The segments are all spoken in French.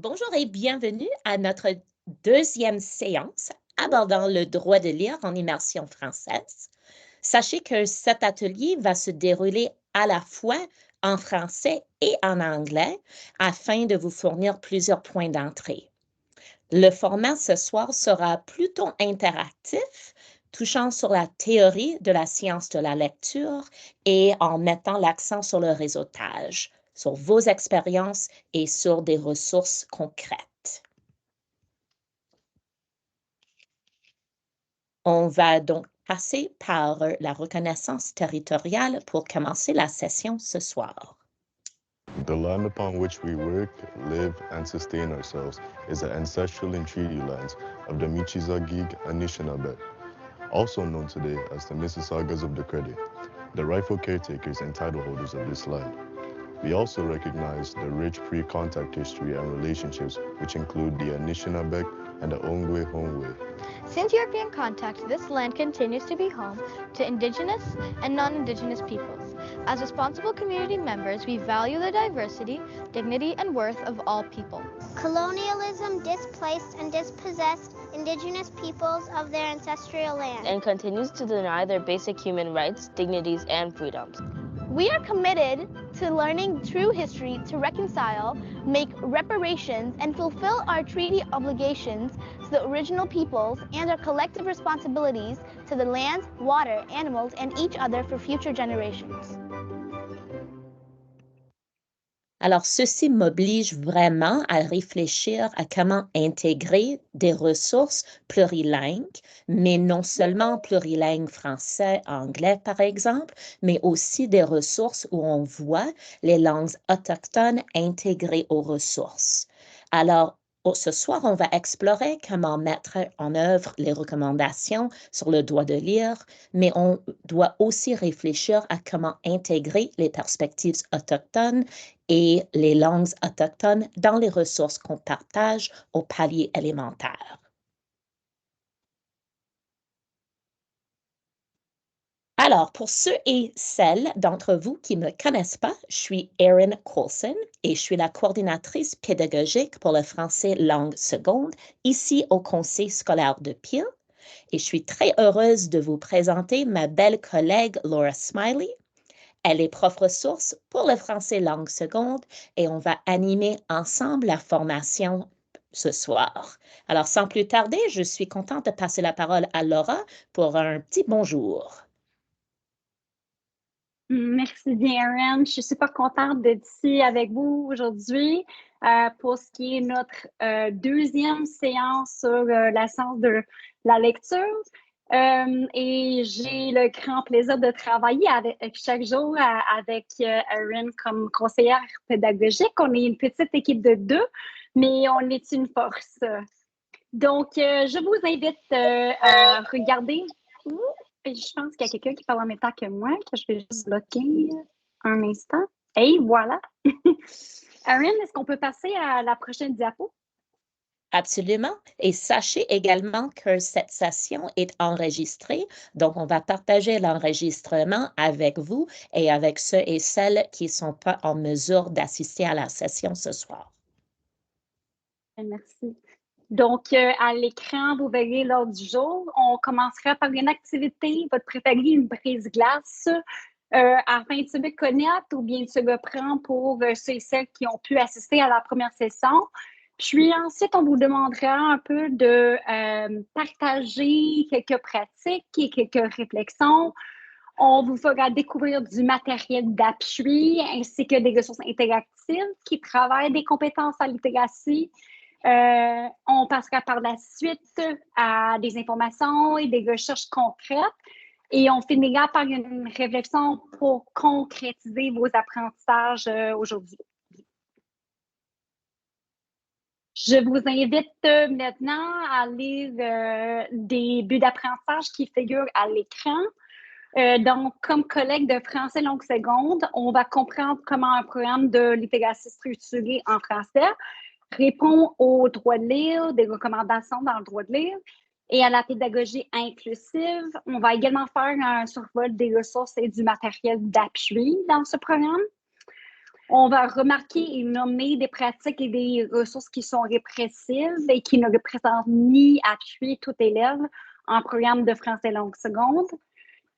Bonjour et bienvenue à notre deuxième séance abordant le droit de lire en immersion française. Sachez que cet atelier va se dérouler à la fois en français et en anglais afin de vous fournir plusieurs points d'entrée. Le format ce soir sera plutôt interactif, touchant sur la théorie de la science de la lecture et en mettant l'accent sur le réseautage, sur vos expériences et sur des ressources concrètes. On va donc passer par la reconnaissance territoriale pour commencer la session ce soir. The land upon which we work, live, and sustain ourselves is the ancestral and treaty lands of the Michizagig Anishinaabe, also known today as the Mississaugas of the Credit, the rightful caretakers and title holders of this land. We also recognize the rich pre-contact history and relationships which include the Anishinaabe and the Ongwe-Hongwe. Since European contact, this land continues to be home to Indigenous and non-Indigenous peoples. As responsible community members, we value the diversity, dignity, and worth of all people. Colonialism displaced and dispossessed Indigenous peoples of their ancestral land and continues to deny their basic human rights, dignities, and freedoms. We are committed to learning true history to reconcile, make reparations, and fulfill our treaty obligations to the original peoples and our collective responsibilities to the land, water, animals, and each other for future generations. Alors, ceci m'oblige vraiment à réfléchir à comment intégrer des ressources plurilingues, mais non seulement plurilingues français-anglais, par exemple, mais aussi des ressources où on voit les langues autochtones intégrées aux ressources. Alors, ce soir, on va explorer comment mettre en œuvre les recommandations sur le droit de lire, mais on doit aussi réfléchir à comment intégrer les perspectives autochtones et les langues autochtones dans les ressources qu'on partage au palier élémentaire. Alors, pour ceux et celles d'entre vous qui ne me connaissent pas, je suis Erin Coulson et je suis la coordinatrice pédagogique pour le français langue seconde ici au Conseil scolaire de Peel. Et je suis très heureuse de vous présenter ma belle collègue Laura Smiley. Elle est prof ressource pour le français langue seconde et on va animer ensemble la formation ce soir. Alors, sans plus tarder, je suis contente de passer la parole à Laura pour un petit bonjour. Merci bien, Erin. Je suis super contente d'être ici avec vous aujourd'hui pour ce qui est notre deuxième séance sur la science de la lecture. Et j'ai le grand plaisir de travailler chaque jour avec Erin comme conseillère pédagogique. On est une petite équipe de 2, mais on est une force. Donc, je vous invite à regarder. Je pense qu'il y a quelqu'un qui parle en même temps que moi, que je vais juste bloquer un instant. Et voilà! Erin, est-ce qu'on peut passer à la prochaine diapo? Absolument. Et sachez également que cette session est enregistrée, donc on va partager l'enregistrement avec vous et avec ceux et celles qui ne sont pas en mesure d'assister à la session ce soir. Merci. Donc, à l'écran, vous verrez l'ordre du jour. On commencera par une activité, votre préférée, une brise-glace, afin de se connaître ou bien de se reprendre pour ceux et celles qui ont pu assister à la première session. Puis ensuite, on vous demandera un peu de partager quelques pratiques et quelques réflexions. On vous fera découvrir du matériel d'appui ainsi que des ressources interactives qui travaillent des compétences en littératie. On passera par la suite à des informations et des recherches concrètes et on finira par une réflexion pour concrétiser vos apprentissages aujourd'hui. Je vous invite maintenant à lire des buts d'apprentissage qui figurent à l'écran. Donc, comme collègue de français langue seconde, on va comprendre comment un programme de littératie structurée en français répond au droit de lire, des recommandations dans le droit de lire et à la pédagogie inclusive. On va également faire un survol des ressources et du matériel d'appui dans ce programme. On va remarquer et nommer des pratiques et des ressources qui sont répressives et qui ne représentent ni appui tout élève en programme de français langue seconde.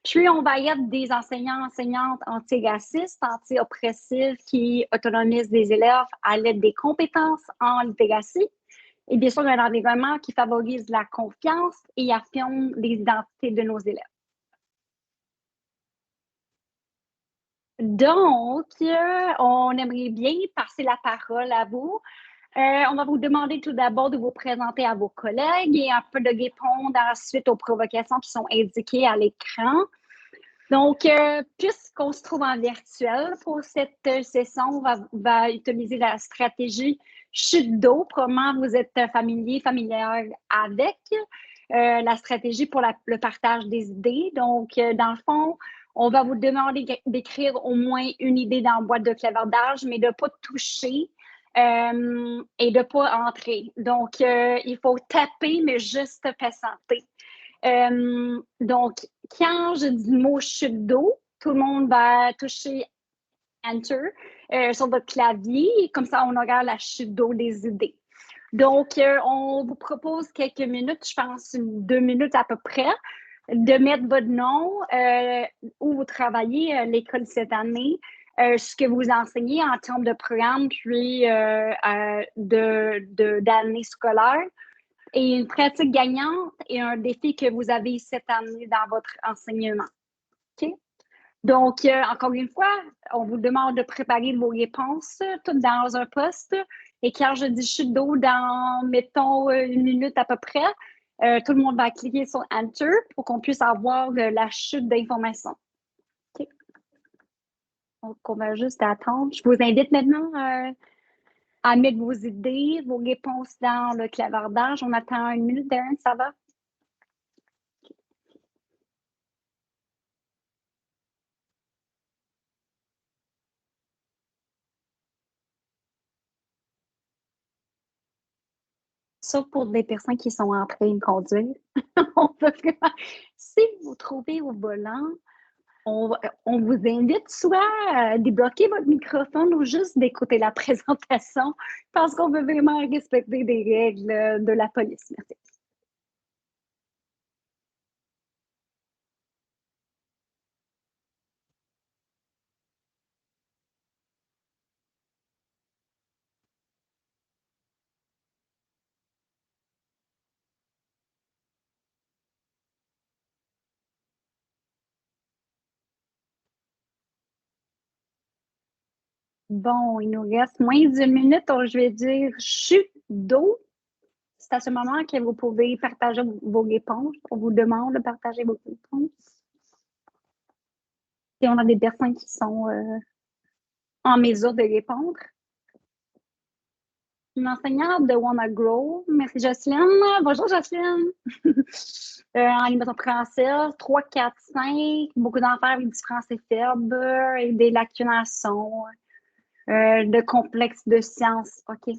Puis, on va être des enseignants, enseignantes antiracistes, anti-oppressifs qui autonomisent des élèves à l'aide des compétences en littératie. Et bien sûr, un environnement qui favorise la confiance et affirme les identités de nos élèves. Donc, on aimerait bien passer la parole à vous. On va vous demander tout d'abord de vous présenter à vos collègues et un peu de répondre ensuite aux provocations qui sont indiquées à l'écran. Donc, puisqu'on se trouve en virtuel pour cette session, on va utiliser la stratégie chute d'eau. Probablement, vous êtes familière avec la stratégie pour le partage des idées. Donc, dans le fond, on va vous demander d'écrire au moins une idée dans la boîte de clavardage, mais de ne pas toucher et de ne pas entrer. Donc, il faut taper, mais juste patienter. Donc, quand je dis le mot chute d'eau, tout le monde va toucher Enter sur votre clavier. Comme ça, on aura la chute d'eau des idées. Donc, on vous propose quelques minutes, je pense 2 minutes à peu près, de mettre votre nom, où vous travaillez à l'école cette année, ce que vous enseignez en termes de programme, puis d'année scolaire, et une pratique gagnante et un défi que vous avez cette année dans votre enseignement. OK? Donc, encore une fois, on vous demande de préparer vos réponses toutes dans un poste. Et quand je dis chute d'eau dans, mettons, 1 minute à peu près, tout le monde va cliquer sur Enter pour qu'on puisse avoir la chute d'informations. OK? Donc, on va juste attendre. Je vous invite maintenant à mettre vos idées, vos réponses dans le clavardage. On attend 1 minute, Darren, ça va? Sauf pour des personnes qui sont en train de conduire. On peut vraiment... Si vous trouvez au volant, on vous invite soit à débloquer votre microphone ou juste d'écouter la présentation parce qu'on veut vraiment respecter des règles de la police. Merci. Bon, il nous reste moins d'1 minute, donc je vais dire chute d'eau. C'est à ce moment que vous pouvez partager vos réponses. On vous demande de partager vos réponses. Si on a des personnes qui sont en mesure de répondre. Une enseignante de Wanna Grow. Merci Jocelyne. Bonjour Jocelyne. En animation française, 3, 4, 5. Beaucoup d'enfants avec du français faible et des lacunations, de complexes de sciences. OK.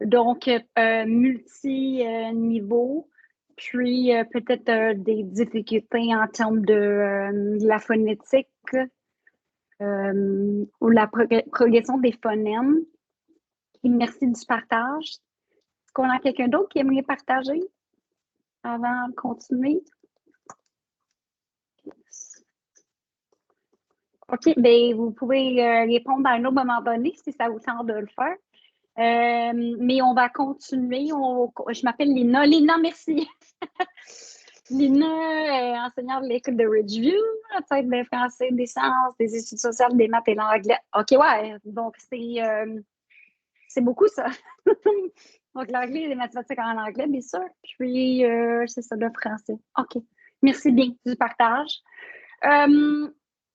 Donc, multi-niveau. Puis, peut-être des difficultés en termes de la phonétique ou la progression des phonèmes. Merci du partage. Est-ce qu'on a quelqu'un d'autre qui aimerait partager avant de continuer? OK, bien, vous pouvez répondre à un autre moment donné si ça vous tente de le faire. Mais on va continuer. Je m'appelle Lina. Lina, merci. Lina, enseignante de l'école de Ridgeview, tête des français, des sciences, des études sociales, des maths et l'anglais. OK, ouais. Donc, c'est beaucoup ça. Donc, l'anglais et les mathématiques en anglais, bien sûr. Puis, c'est ça, le français. OK. Merci bien du partage.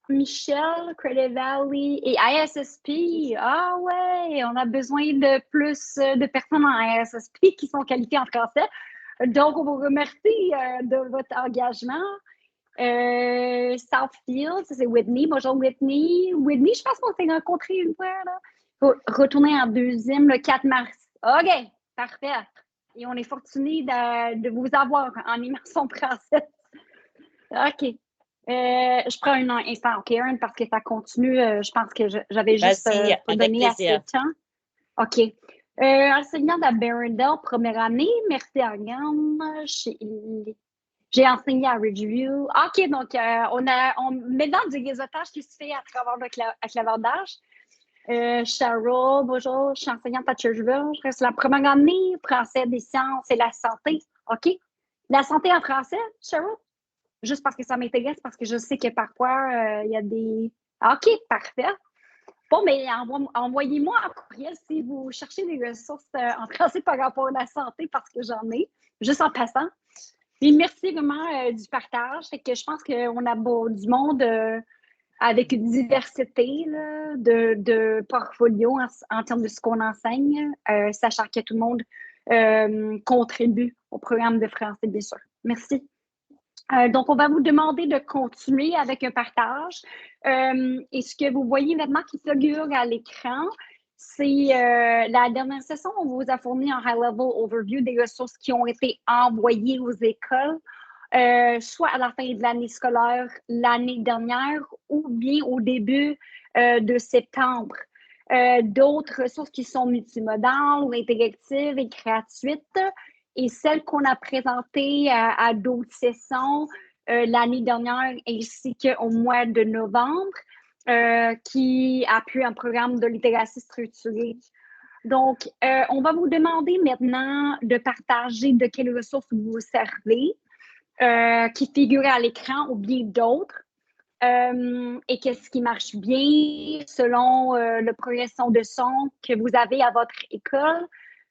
Michel, Credit Valley et ISSP. Ah ouais, on a besoin de plus de personnes en ISSP qui sont qualifiées en français. Donc, on vous remercie de votre engagement. Southfield, c'est Whitney. Bonjour Whitney. Whitney, je pense qu'on s'est rencontrés une fois. Là. Retourner en 2e le 4 mars. OK, parfait. Et on est fortunés de vous avoir en immersion française. OK. Je prends un instant, OK, Erin, parce que ça continue. Je pense que j'avais juste Vas-y, pas avec donné assez plaisir. de temps. OK. Enseignante à Berendale, première année. Merci, Ariane. J'ai enseigné à Ridgeview. OK, donc on met dans du réseautage qui se fait à travers le clavardage. Cheryl, bonjour, je suis enseignante à Churchville. Je reste la première année, français, des sciences et la santé. OK. La santé en français, Cheryl? Juste parce que ça m'intéresse, parce que je sais que parfois, il y a des... OK, parfait. Bon, mais envoyez-moi un courriel si vous cherchez des ressources en français par rapport à la santé, parce que j'en ai, juste en passant. Et merci vraiment du partage. Fait que je pense qu'on a du monde avec une diversité là, de portfolios en termes de ce qu'on enseigne, sachant que tout le monde contribue au programme de français, bien sûr. Merci. Donc, on va vous demander de continuer avec un partage. Et ce que vous voyez maintenant qui figure à l'écran, c'est la dernière session, on vous a fourni un high-level overview des ressources qui ont été envoyées aux écoles, soit à la fin de l'année scolaire l'année dernière ou bien au début de septembre. D'autres ressources qui sont multimodales ou interactives et gratuites, et celles qu'on a présentées à d'autres sessions l'année dernière ainsi qu'au mois de novembre, qui appuient un programme de littératie structurée. Donc, on va vous demander maintenant de partager de quelles ressources vous vous servez, qui figurent à l'écran ou bien d'autres. Et qu'est-ce qui marche bien selon la progression de son que vous avez à votre école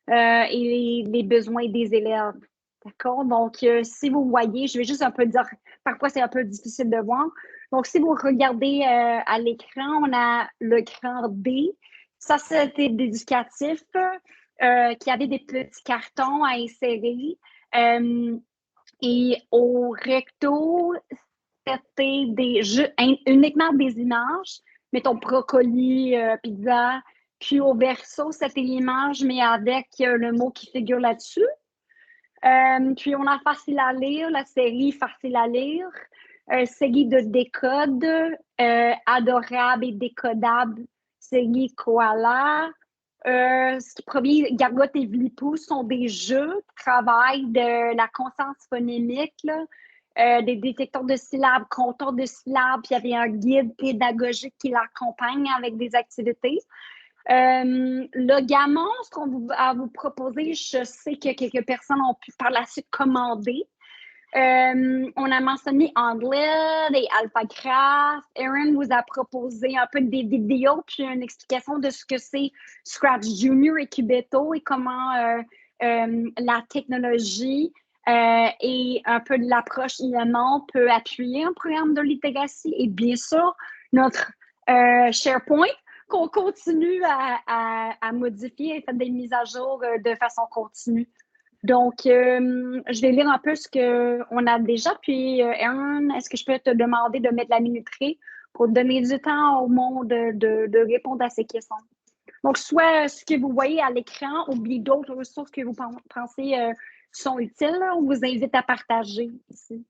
et les besoins des élèves. D'accord? Donc, si vous voyez, je vais juste un peu dire, parfois c'est un peu difficile de voir. Donc, si vous regardez à l'écran, on a l'écran D. Ça, c'était d'éducatif qui avait des petits cartons à insérer. Et au recto, c'était uniquement des images, mettons brocoli, pizza. Puis au verso, c'était l'image, mais avec le mot qui figure là-dessus. Puis on a facile à lire, la série facile à lire, série de décode, adorable et décodable, série koala. Ce qui provient Gargote et Vlipou sont des jeux qui travaillent de la conscience phonimique, là, des détecteurs de syllabes, compteurs de syllabes, puis il y avait un guide pédagogique qui l'accompagne avec des activités. Le gamin, ce qu'on va vous proposer, je sais que quelques personnes ont pu par la suite commander. On a mentionné anglais, des alphagraphes. Erin vous a proposé un peu des vidéos puis une explication de ce que c'est Scratch Junior et Cubeto et comment la technologie et un peu de l'approche IMO peut appuyer un programme de littératie. Et bien sûr, notre SharePoint qu'on continue à modifier et faire des mises à jour de façon continue. Donc, je vais lire un peu ce qu'on a déjà. Puis, Erin, est-ce que je peux te demander de mettre la minuterie pour donner du temps au monde de répondre à ces questions? Donc, soit ce que vous voyez à l'écran ou bien d'autres ressources que vous pensez sont utiles, on vous invite à partager ici.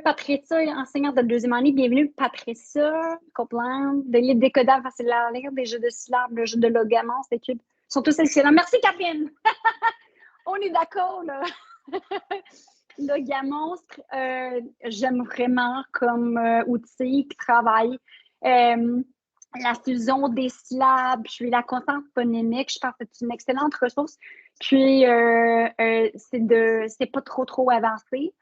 Patricia, enseignante de deuxième année, bienvenue. Patricia Copeland, des livres décodables faciles à lire, des jeux de syllabes, le jeu de Logamon, ces cubes sont tous excellents. Merci, Catherine! On est d'accord, là. Le Gamonstre, j'aime vraiment comme outil qui travaille la fusion des syllabes, puis la conscience phonimique. Je pense que c'est une excellente ressource. Puis, c'est pas trop avancé.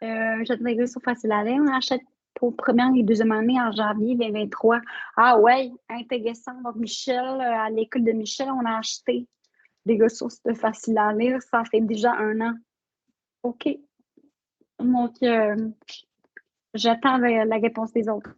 J'ai des ressources faciles à lire. On achète pour première et deuxième année en janvier 2023. Ah ouais, intéressant. Donc, Michel, à l'école de Michel, on a acheté des ressources de faciles à lire. Ça fait déjà 1 an. OK. Donc, j'attends la réponse des autres.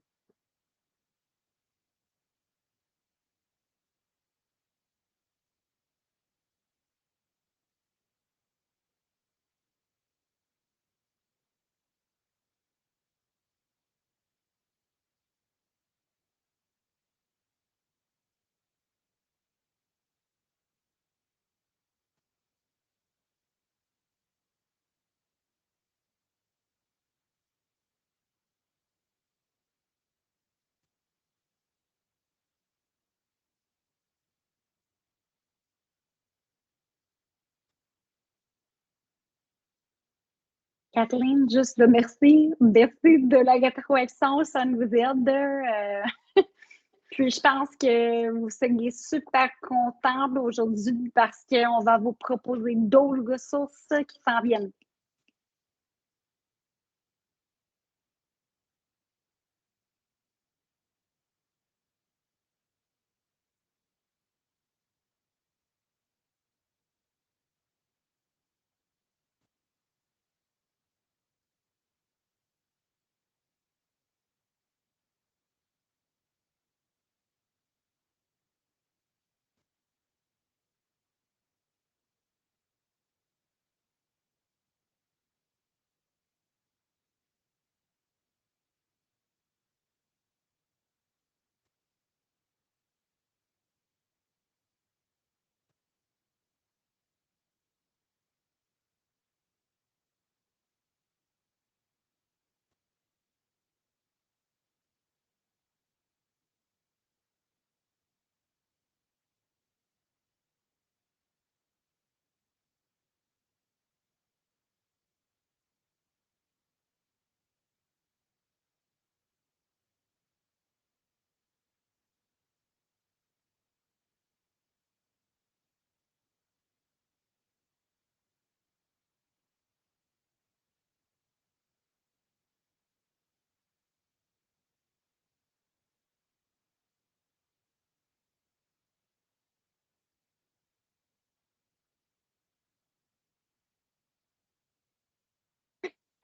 Kathleen, juste de merci de la rétroaction, ça nous aide. Puis je pense que vous seriez super contents aujourd'hui parce qu'on va vous proposer d'autres ressources qui s'en viennent.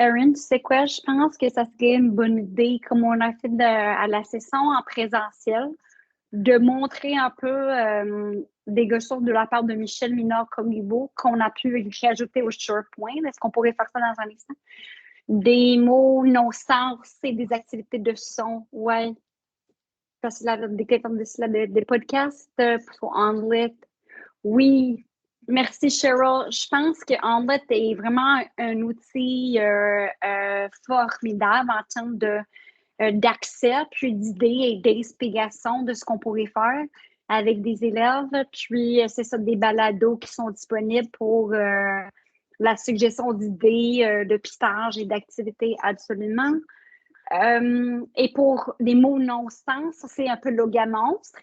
Erin, tu sais quoi? Je pense que ça serait une bonne idée, comme on a fait à la session en présentiel, de montrer un peu des ressources de la part de Michel Minard-Corriveau qu'on a pu rajouter au SharePoint. Est-ce qu'on pourrait faire ça dans un instant? Des mots non-sens et des activités de son. Ouais. Parce que des podcasts pour Onlit. Oui. Merci, Cheryl. Je pense que Onlit est vraiment un outil formidable en termes d'accès, puis d'idées et d'inspiration de ce qu'on pourrait faire avec des élèves. Puis, c'est ça, des balados qui sont disponibles pour la suggestion d'idées, de pistage et d'activités, absolument. Et pour les mots non-sens, c'est un peu logamonstre.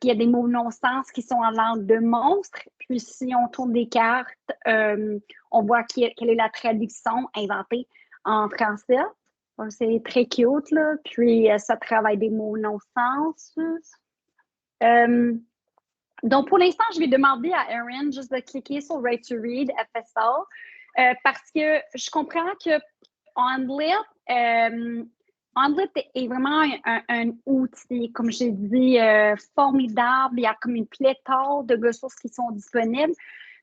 Il y a des mots non-sens qui sont en langue de monstre. Puis si on tourne des cartes, on voit quelle est la traduction inventée en français. C'est très cute, là. Puis ça travaille des mots non-sens. Donc, pour l'instant, je vais demander à Erin juste de cliquer sur Right to Read FSL parce que je comprends que Onlit est vraiment un outil, comme j'ai dit, formidable. Il y a comme une pléthore de ressources qui sont disponibles.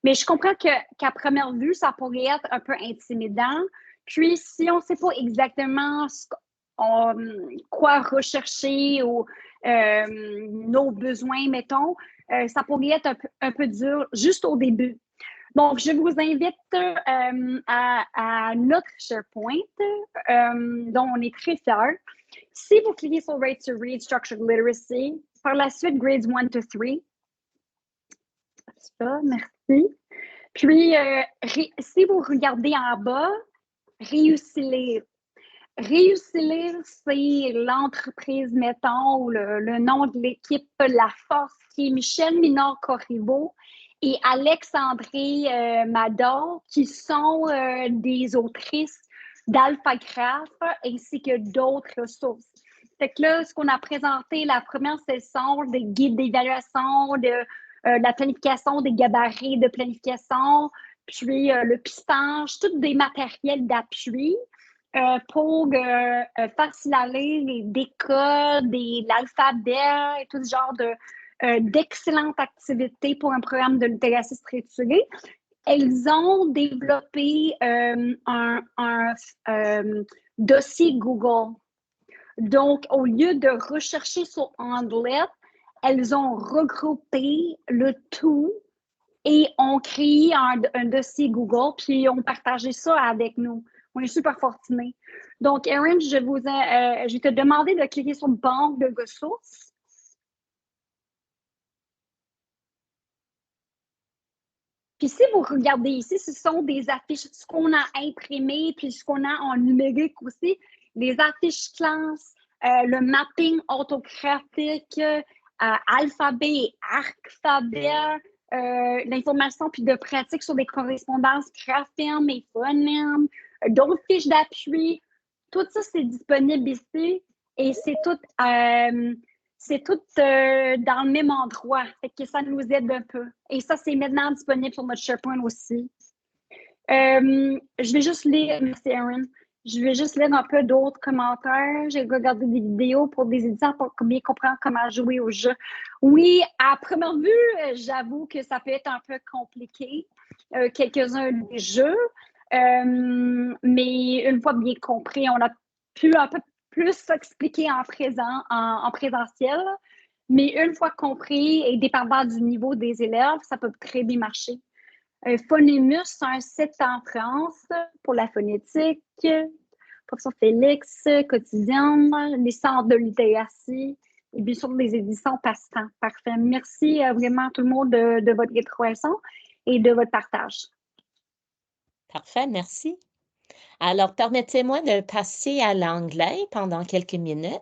Mais je comprends qu'à première vue, ça pourrait être un peu intimidant. Puis, si on ne sait pas exactement quoi rechercher ou nos besoins, mettons, ça pourrait être un peu dur juste au début. Donc, je vous invite à notre SharePoint, dont on est très fiers. Si vous cliquez sur Right to Read Structured Literacy, par la suite, Grades 1 to 3. Ça, merci. Puis, si vous regardez en bas, Réussir lire. Réussir lire, c'est l'entreprise, mettons, ou le nom de l'équipe La Force, qui est Michel Minard-Corriveau et Alexandrie Mador, qui sont des autrices d'Alphagraph ainsi que d'autres ressources. Fait que là, ce qu'on a présenté, la première session, des guides d'évaluation, de la planification, des gabarits de planification, puis le pistage, tous des matériels d'appui pour faciliter des codes, l'alphabet et tout ce genre d'excellentes activités pour un programme de littératie structurée. Elles ont développé un dossier Google. Donc, au lieu de rechercher sur Onlit, elles ont regroupé le tout et ont créé un dossier Google, puis ont partagé ça avec nous. On est super fortunés. Donc, Erin, je vais te demander de cliquer sur Banque de ressources. Puis si vous regardez ici, ce sont des affiches, ce qu'on a imprimé, puis ce qu'on a en numérique aussi, les affiches classe, le mapping orthographique, alphabet et alphabet, l'information puis de pratique sur les correspondances graphèmes et phonèmes, d'autres fiches d'appui. Tout ça, c'est disponible ici et c'est tout dans le même endroit. Fait que ça nous aide un peu. Et ça, c'est maintenant disponible sur notre SharePoint aussi. Je vais juste lire, merci Erin. Je vais juste lire un peu d'autres commentaires. J'ai regardé des vidéos pour des éditeurs pour bien comprendre comment jouer au jeu. Oui, à première vue, j'avoue que ça peut être un peu compliqué, quelques-uns des jeux. Mais une fois bien compris, on a pu un peu plus s'expliquer en présentiel. Mais une fois compris et dépendant du niveau des élèves, ça peut très bien marcher. Phonémus, c'est un site en France pour la phonétique. Professeur Félix, quotidienne, les centres de littératie et bien sûr les éditions Passe-temps. Parfait. Merci vraiment tout le monde de votre rétroaction et de votre partage. Parfait, merci. Alors, permettez-moi de passer à l'anglais pendant quelques minutes.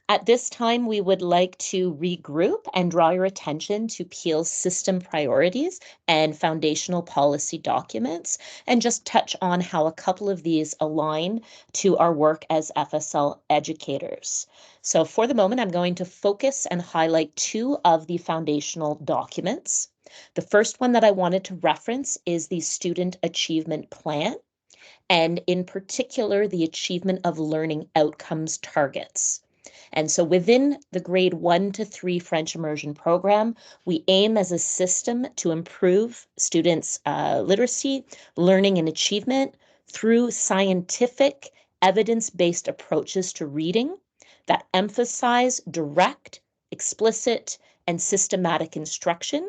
At this time, we would like to regroup and draw your attention to Peel's system priorities and foundational policy documents, and just touch on how a couple of these align to our work as FSL educators. So for the moment, I'm going to focus and highlight two of the foundational documents. The first one that I wanted to reference is the Student Achievement Plan, and in particular, the Achievement of Learning Outcomes Targets. And so within the grade 1 to 3 French immersion program, we aim as a system to improve students' literacy, learning, and achievement through scientific, evidence-based approaches to reading that emphasize direct, explicit, and systematic instruction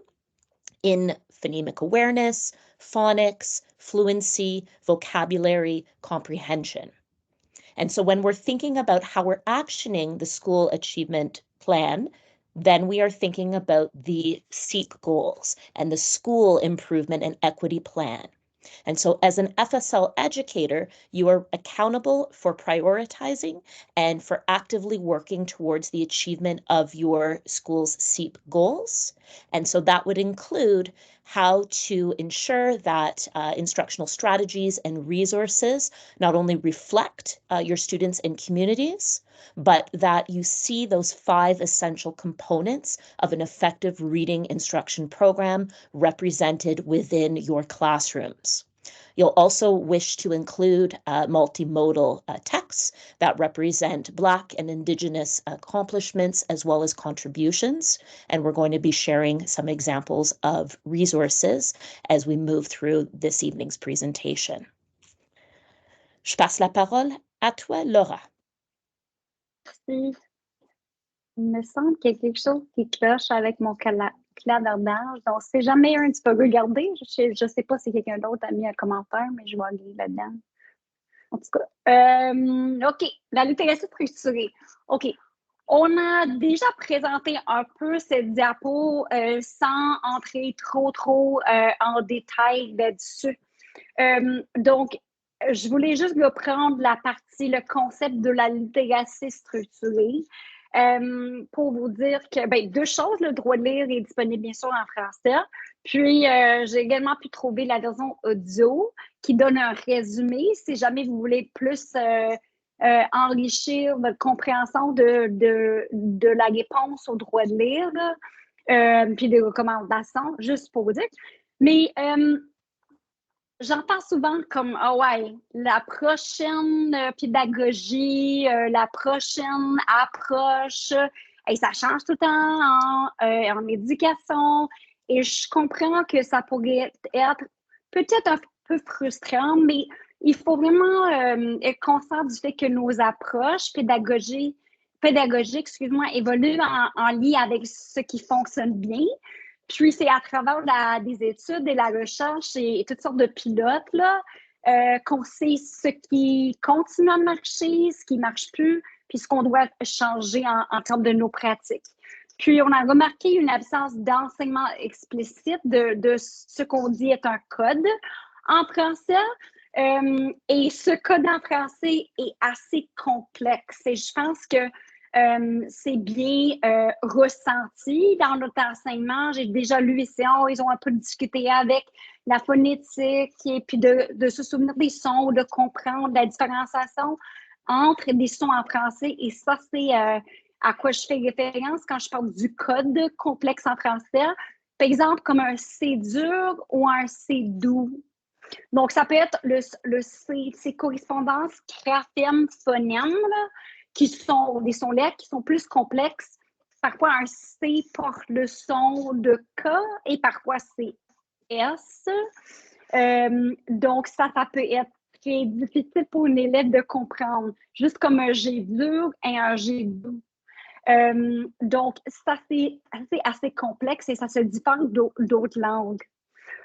in phonemic awareness, phonics, fluency, vocabulary, comprehension. And so when we're thinking about how we're actioning the school achievement plan, then we are thinking about the SEEP goals and the school improvement and equity plan. And so as an FSL educator, you are accountable for prioritizing and for actively working towards the achievement of your school's SEEP goals. And so that would include how to ensure that instructional strategies and resources not only reflect your students and communities, but that you see those 5 essential components of an effective reading instruction program represented within your classrooms. You'll also wish to include multimodal texts that represent Black and Indigenous accomplishments as well as contributions. And we're going to be sharing some examples of resources as we move through this evening's presentation. Je passe la parole à toi, Laura. Merci. Il me semble qu'il y a quelque chose qui cloche avec mon clavardage. Donc, si jamais un, tu peux regarder. Je ne sais pas si quelqu'un d'autre a mis un commentaire, mais je vais aller là-dedans. En tout cas, OK. La littératie structurée. OK. On a déjà présenté un peu cette diapo sans entrer trop en détail là-dessus. Donc, je voulais juste reprendre la partie, le concept de la littératie structurée. Pour vous dire que, 2 choses, le droit de lire est disponible bien sûr en français. Puis, j'ai également pu trouver la version audio qui donne un résumé si jamais vous voulez plus enrichir votre compréhension de la réponse au droit de lire, puis des recommandations, juste pour vous dire. Mais j'entends souvent comme, ah ouais, la prochaine pédagogie, la prochaine approche, et ça change tout le temps en éducation. Et je comprends que ça pourrait être peut-être un peu frustrant, mais il faut vraiment être conscient du fait que nos approches pédagogiques, évoluent en lien avec ce qui fonctionne bien. Puis, c'est à travers des études et la recherche et toutes sortes de pilotes là, qu'on sait ce qui continue à marcher, ce qui ne marche plus, puis ce qu'on doit changer en termes de nos pratiques. Puis, on a remarqué une absence d'enseignement explicite de ce qu'on dit est un code en français. Et ce code en français est assez complexe. Et je pense que c'est bien ressenti dans notre enseignement. J'ai déjà lu ici, ils ont un peu discuté avec la phonétique et puis de se souvenir des sons, de comprendre la différenciation entre des sons en français. Et ça, c'est à quoi je fais référence quand je parle du code complexe en français. Par exemple, comme un C dur ou un C doux. Donc, ça peut être le C, ces correspondances graphème-phonème, qui sont des sons lettres qui sont plus complexes. Parfois, un C porte le son de K et parfois c'est S. Donc, ça peut être très difficile pour une élève de comprendre, juste comme un G dur et un G doux. Donc, ça, c'est assez complexe et ça se diffère d'autres langues.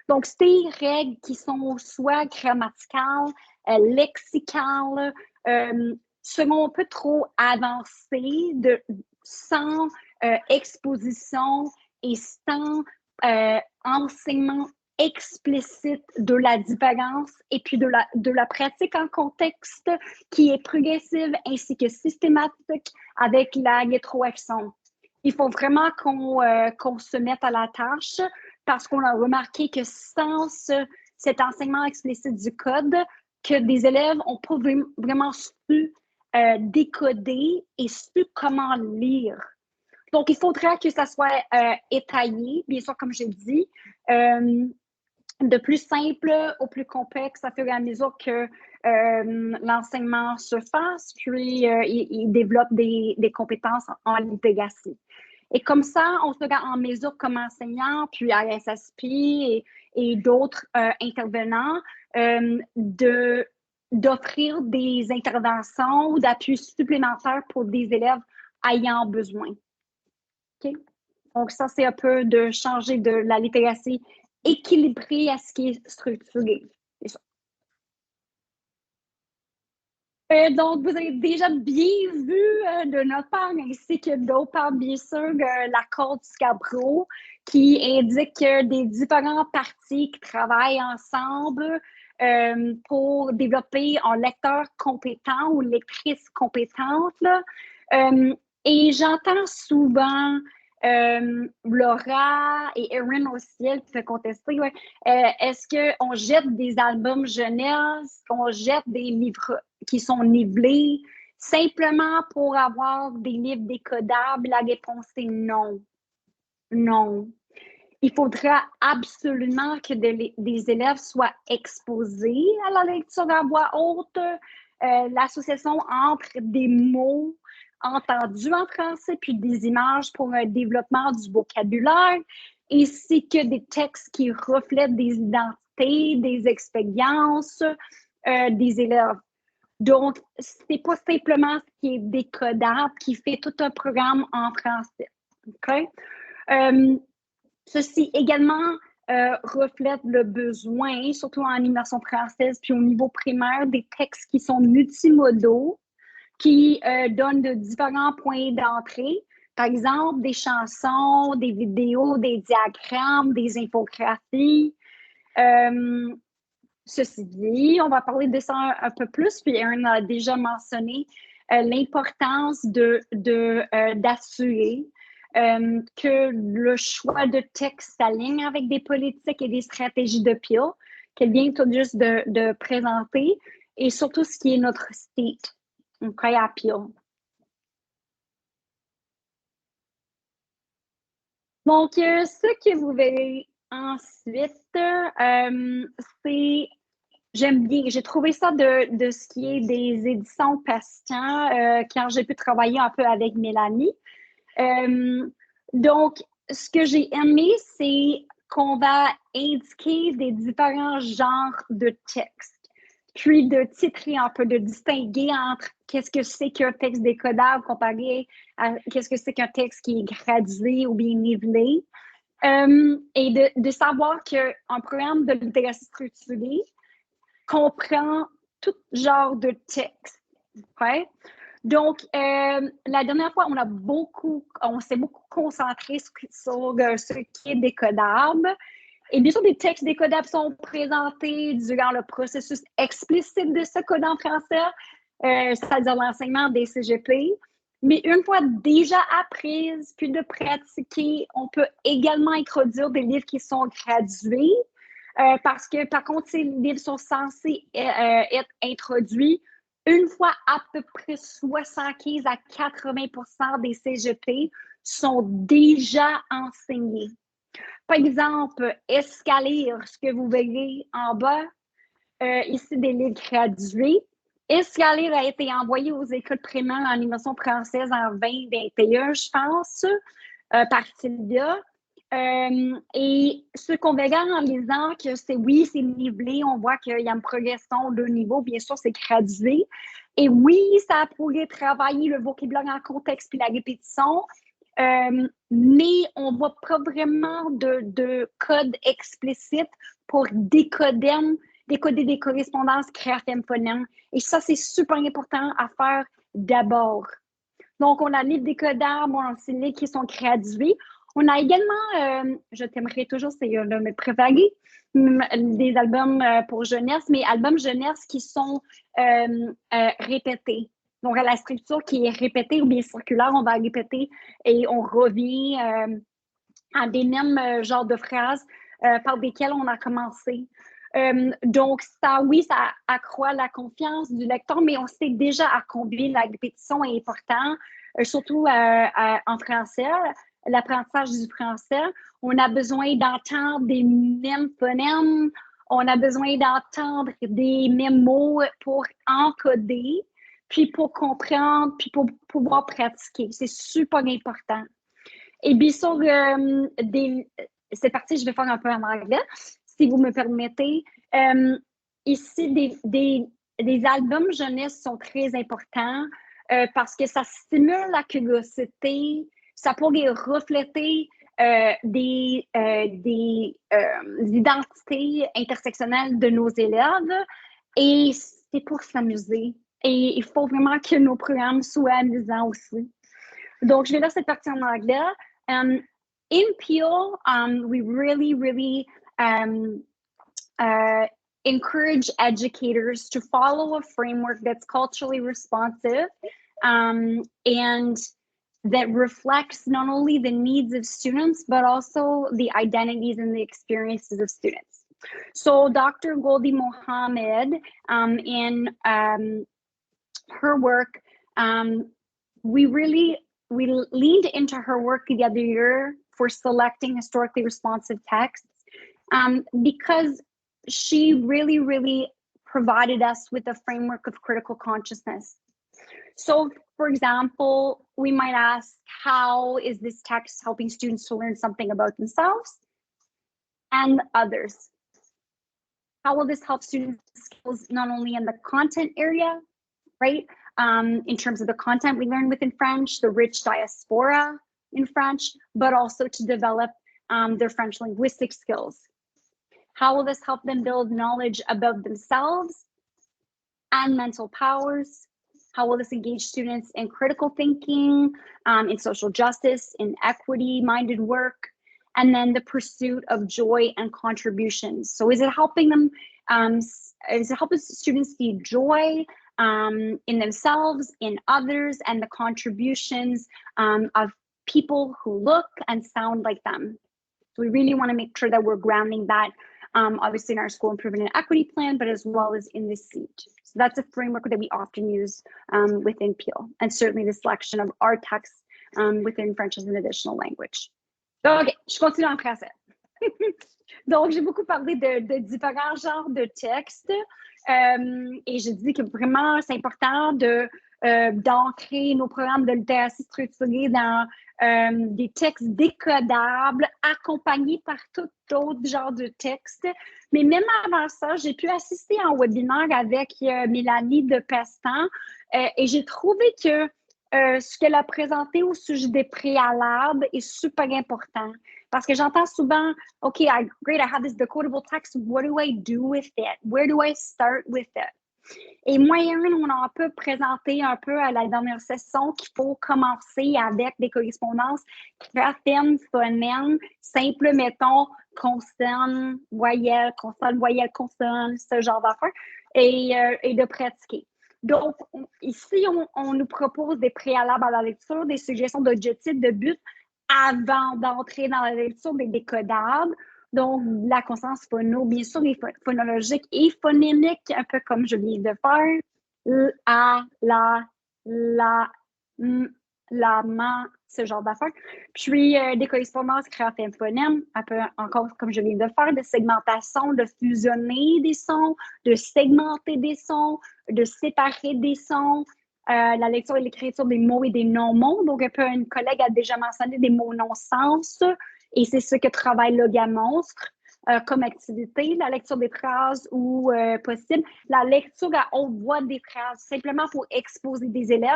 Donc, ces règles qui sont soit grammaticales, lexicales, seront un peu trop avancées sans exposition et sans enseignement explicite de la différence et puis de la pratique en contexte qui est progressive ainsi que systématique avec la rétroaction. Il faut vraiment qu'on se mette à la tâche parce qu'on a remarqué que sans cet enseignement explicite du code, que des élèves n'ont pas vraiment su décoder et su comment lire. Donc, il faudrait que ça soit étayé, bien sûr, comme j'ai dit, de plus simple au plus complexe à fur et à mesure que l'enseignement se fasse, puis il développe des compétences en littératie. Et comme ça, on sera en mesure comme enseignant, puis à SSP et d'autres intervenants, d'offrir des interventions ou d'appui supplémentaires pour des élèves ayant besoin. Okay? Donc, ça, c'est un peu de changer de la littératie équilibrée à ce qui est structuré. C'est ça. Donc, vous avez déjà bien vu de notre part, ainsi que d'autres parts, bien sûr, l'accord du Scarborough qui indique des différents partis qui travaillent ensemble pour développer un lecteur compétent ou lectrice compétente. Là. Et j'entends souvent Laura et Erin aussi, elle fait contester. Ouais. Est-ce qu'on jette des albums jeunesse, qu'on jette des livres qui sont nivelés simplement pour avoir des livres décodables? La réponse est non. Non. Il faudra absolument que des élèves soient exposés à la lecture à voix haute, l'association entre des mots entendus en français puis des images pour un développement du vocabulaire, ainsi que des textes qui reflètent des identités, des expériences des élèves. Donc, c'est pas simplement ce qui est décodable qui fait tout un programme en français. OK? Ceci également reflète le besoin, surtout en immersion française, puis au niveau primaire, des textes qui sont multimodaux, qui donnent de différents points d'entrée. Par exemple, des chansons, des vidéos, des diagrammes, des infographies. Ceci dit, on va parler de ça un peu plus, puis Erin a déjà mentionné l'importance d'assurer que le choix de texte s'aligne avec des politiques et des stratégies de PIL qu'elle vient tout juste de présenter, et surtout ce qui est notre state, okay, à PIL. Donc, ce que vous verrez ensuite, c'est, j'aime bien, j'ai trouvé ça de ce qui est des éditions Passion, quand j'ai pu travailler un peu avec Mélanie. Donc, ce que j'ai aimé, c'est qu'on va indiquer des différents genres de textes, puis de titrer un peu, de distinguer entre qu'est-ce que c'est qu'un texte décodable comparé à qu'est-ce que c'est qu'un texte qui est gradué ou bien nivelé, et de savoir qu'un programme de littératie structurée comprend tout genre de texte. Okay? Donc, la dernière fois, on s'est beaucoup concentré sur ce qui est décodable. Et bien sûr, des textes décodables sont présentés durant le processus explicite de ce code en français, c'est-à-dire l'enseignement des CGP. Mais une fois déjà apprises, puis de pratiquer, on peut également introduire des livres qui sont gradués, parce que, par contre, ces livres sont censés être introduits une fois à peu près 75 à 80% des CGP sont déjà enseignés. Par exemple, Escalire, ce que vous voyez en bas, ici des livres gradués. Escalire a été envoyé aux écoles primaires en animation française en 2021, je pense, par Sylvia. Et ce qu'on verra en lisant que c'est nivelé, on voit qu'il y a une progression de niveau, bien sûr, c'est gradué. Et oui, ça pourrait travailler le vocabulaire en contexte puis la répétition, mais on ne voit pas vraiment de code explicite pour décoder des correspondances graphème-phonème. Et ça, c'est super important à faire d'abord. Donc, on a les décodables, on a aussi les qui sont gradués. On a également, je t'aimerais toujours, c'est un de mes préférés, des albums pour jeunesse, mais albums jeunesse qui sont répétés. Donc, à la structure qui est répétée ou bien circulaire, on va répéter et on revient à des mêmes genres de phrases par desquelles on a commencé. Donc, ça accroît la confiance du lecteur, mais on sait déjà à combien la répétition est importante, surtout en français, l'apprentissage du français. On a besoin d'entendre des mêmes phonèmes, on a besoin d'entendre des mêmes mots pour encoder, puis pour comprendre, puis pour pouvoir pratiquer. C'est super important. Et bien sûr, c'est parti, je vais faire un peu en anglais, si vous me permettez. Ici, des albums jeunesse sont très importants parce que ça stimule la curiosité, ça pourrait refléter des identités intersectionnelles de nos élèves et c'est pour s'amuser. Et il faut vraiment que nos programmes soient amusants aussi. Donc, je vais lire cette partie en anglais. In Peel, we really encourage educators to follow a framework that's culturally responsive and that reflects not only the needs of students, but also the identities and the experiences of students. So Dr. Goldie Mohammed, in her work, we leaned into her work the other year for selecting historically responsive texts because she really provided us with a framework of critical consciousness. So, for example, we might ask, how is this text helping students to learn something about themselves and others? How will this help students' skills not only in the content area, right? In terms of the content we learn within French, the rich diaspora in French, but also to develop their French linguistic skills. How will this help them build knowledge about themselves and mental powers? How will this engage students in critical thinking, in social justice, in equity-minded work, and then the pursuit of joy and contributions? So is it helping them, is it helping students see joy in themselves, in others, and the contributions of people who look and sound like them? So we really want to make sure that we're grounding that obviously in our school improvement and equity plan, but as well as in the seat. So that's a framework that we often use within Peel, and certainly the selection of our texts within French as an additional language. OK, je continue en français. Donc, j'ai beaucoup parlé de différents genres de textes et je dis que vraiment, c'est important d'ancrer nos programmes de littératie structurée dans des textes décodables accompagnés par tout autre genre de textes. Mais même avant ça, j'ai pu assister à un webinaire avec Mélanie de Pestan et j'ai trouvé que ce qu'elle a présenté au sujet des préalables est super important. Parce que j'entends souvent, OK, great, I have this decodable text. What do I do with it? Where do I start with it? Et moyen, on a un peu présenté un peu à la dernière session qu'il faut commencer avec des correspondances graphèmes, phonèmes, simples, mettons, consonnes, voyelles, consonnes, ce genre d'affaires, et de pratiquer. Donc, ici, on nous propose des préalables à la lecture, des suggestions d'objectifs, de buts avant d'entrer dans la lecture des décodables. Donc, la consonance phono, bien sûr, les phonologiques et phonémiques, un peu comme je viens de faire. A, la, la, ma, ce genre d'affaires. Puis, des correspondances graphèmes phonèmes, un peu encore comme je viens de faire, de segmentation, de fusionner des sons, de segmenter des sons, de séparer des sons, la lecture et l'écriture des mots et des non-mots. Donc, un peu, une collègue a déjà mentionné des mots non-sens, et c'est ce que travaille Logamonstre comme activité, la lecture des phrases ou possible, la lecture à haute voix des phrases, simplement pour exposer des élèves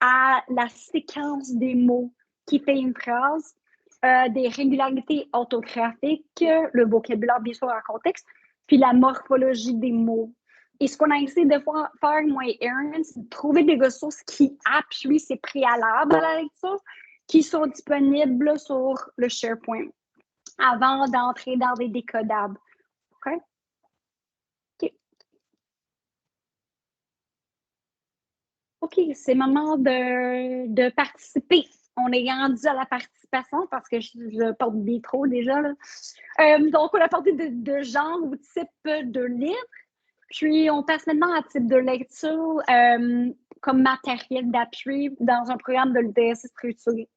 à la séquence des mots qui fait une phrase, des régularités orthographiques, le vocabulaire bien sûr en contexte, puis la morphologie des mots. Et ce qu'on a essayé de faire, moi et Erin, c'est de trouver des ressources qui appuient ces préalables à la lecture, qui sont disponibles sur le SharePoint avant d'entrer dans des décodables. OK? OK. OK, c'est le moment de participer. On est rendu à la participation parce que je porte des trop déjà. Là. Donc, on a parlé de genre ou type de livre. Puis, on passe maintenant à type de lecture comme matériel d'appui dans un programme de l'UDSS structuré.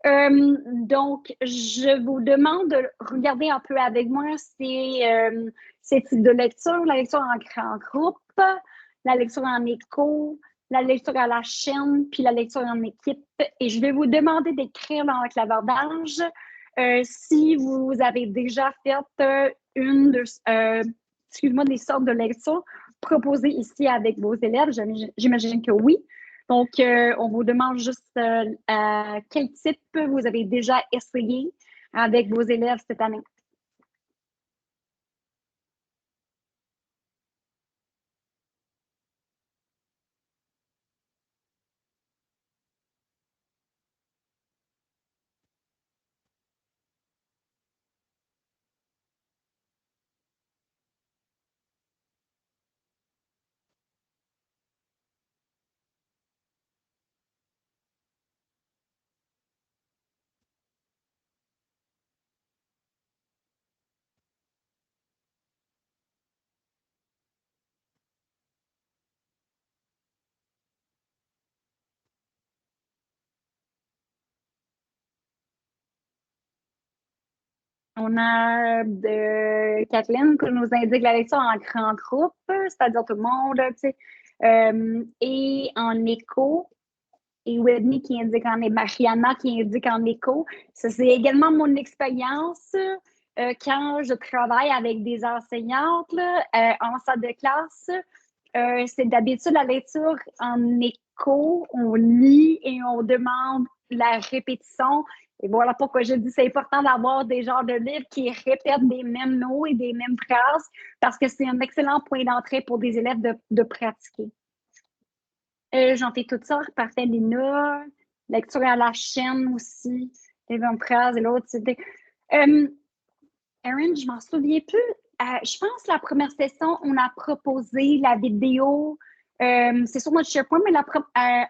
Donc, je vous demande de regarder un peu avec moi ces types de lecture, la lecture en grand groupe, la lecture en écho, la lecture à la chaîne, puis la lecture en équipe. Et je vais vous demander d'écrire dans le clavardage si vous avez déjà fait des sortes de lectures proposées ici avec vos élèves. J'imagine que oui. Donc, on vous demande juste quel type vous avez déjà essayé avec vos élèves cette année. On a Kathleen qui nous indique la lecture en grand groupe, c'est-à-dire tout le monde, tu sais, et en écho. Et Whitney qui indique Mariana qui indique en écho. Ça, c'est également mon expérience quand je travaille avec des enseignantes en salle de classe. C'est d'habitude la lecture en écho. On lit et on demande la répétition. Et voilà pourquoi je dis c'est important d'avoir des genres de livres qui répètent des mêmes mots et des mêmes phrases parce que c'est un excellent point d'entrée pour des élèves de pratiquer. J'en fais toutes sortes, parfait, Lina. Lecture à la chaîne aussi. Les mêmes phrases et l'autre, c'était. Erin, je m'en souviens plus. Je pense que la première session, on a proposé la vidéo. C'est sur notre SharePoint, mais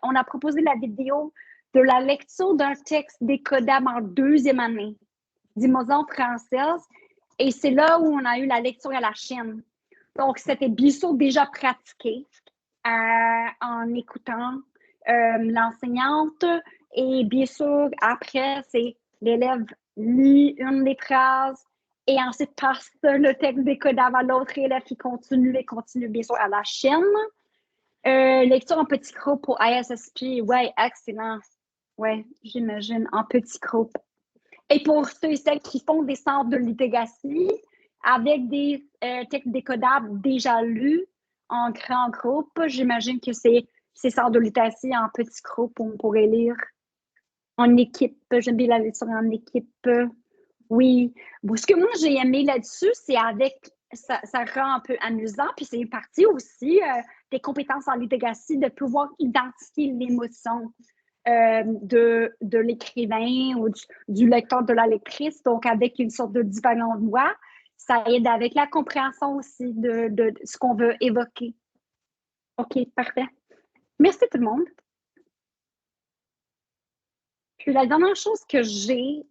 on a proposé la vidéo de la lecture d'un texte décodable en deuxième année d'Imoson française. Et c'est là où on a eu la lecture à la chaîne. Donc, c'était bien sûr déjà pratiqué en écoutant l'enseignante. Et bien sûr, après, c'est l'élève lit une des phrases et ensuite passe le texte décodable à l'autre élève qui continue bien sûr à la chaîne. Lecture en petit groupe pour ISSP, ouais, excellent. Ouais, j'imagine, en petit groupe. Et pour ceux et celles qui font des centres de littératie avec des textes décodables déjà lus en grand groupe, j'imagine que c'est centres de littératie en petit groupe où on pourrait lire en équipe. J'aime bien la lecture en équipe. Oui. Bon, ce que moi j'ai aimé là-dessus, c'est avec ça rend un peu amusant. Puis c'est une partie aussi des compétences en littératie de pouvoir identifier l'émotion de l'écrivain ou du lecteur, de la lectrice. Donc, avec une sorte de différente voix, ça aide avec la compréhension aussi de ce qu'on veut évoquer. OK, parfait. Merci tout le monde. Puis la dernière chose que j'ai,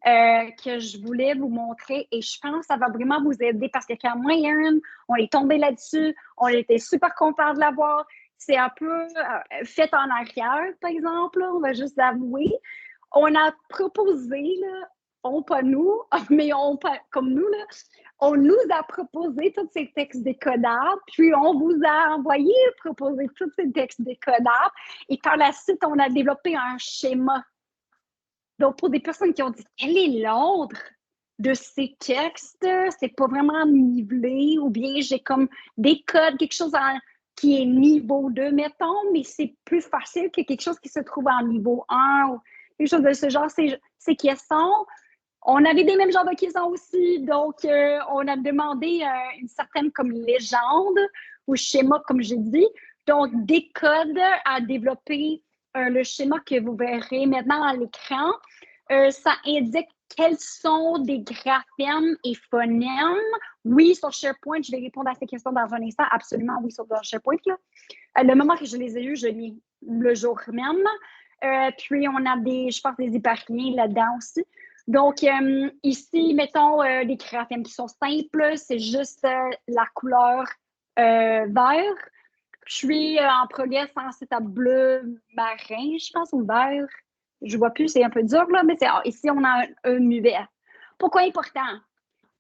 que je voulais vous montrer, et je pense que ça va vraiment vous aider parce que quand moi et Erin, on est tombé là-dessus, on était super contents de l'avoir. C'est un peu fait en arrière, par exemple, on va juste l'avouer. On a proposé, là, pas nous, mais comme nous, là, on nous a proposé tous ces textes décodables, puis on vous a envoyé proposer tous ces textes décodables, et par la suite, on a développé un schéma. Donc, pour des personnes qui ont dit quel est l'ordre de ces textes, c'est pas vraiment nivelé, ou bien j'ai comme des codes, quelque chose qui est niveau 2, mettons, mais c'est plus facile que quelque chose qui se trouve en niveau 1 ou quelque chose de ce genre. Ces questions, on avait des mêmes genres de questions aussi, donc on a demandé une certaine comme légende ou schéma, comme j'ai dit. Donc, des codes à développer. Le schéma que vous verrez maintenant à l'écran, ça indique quels sont des graphèmes et phonèmes. Oui, sur SharePoint, je vais répondre à ces questions dans un instant. Absolument, oui, sur SharePoint. Là. Le moment que je les ai eus, je l'ai le jour même. Puis, on a je pense, des hyperliens là-dedans aussi. Donc, ici, mettons des graphèmes qui sont simples. C'est juste la couleur vert. Je suis en progrès ensuite à bleu marin, je pense, ou vert. Je vois plus, c'est un peu dur, là, mais ici, on a un muet. Pourquoi important?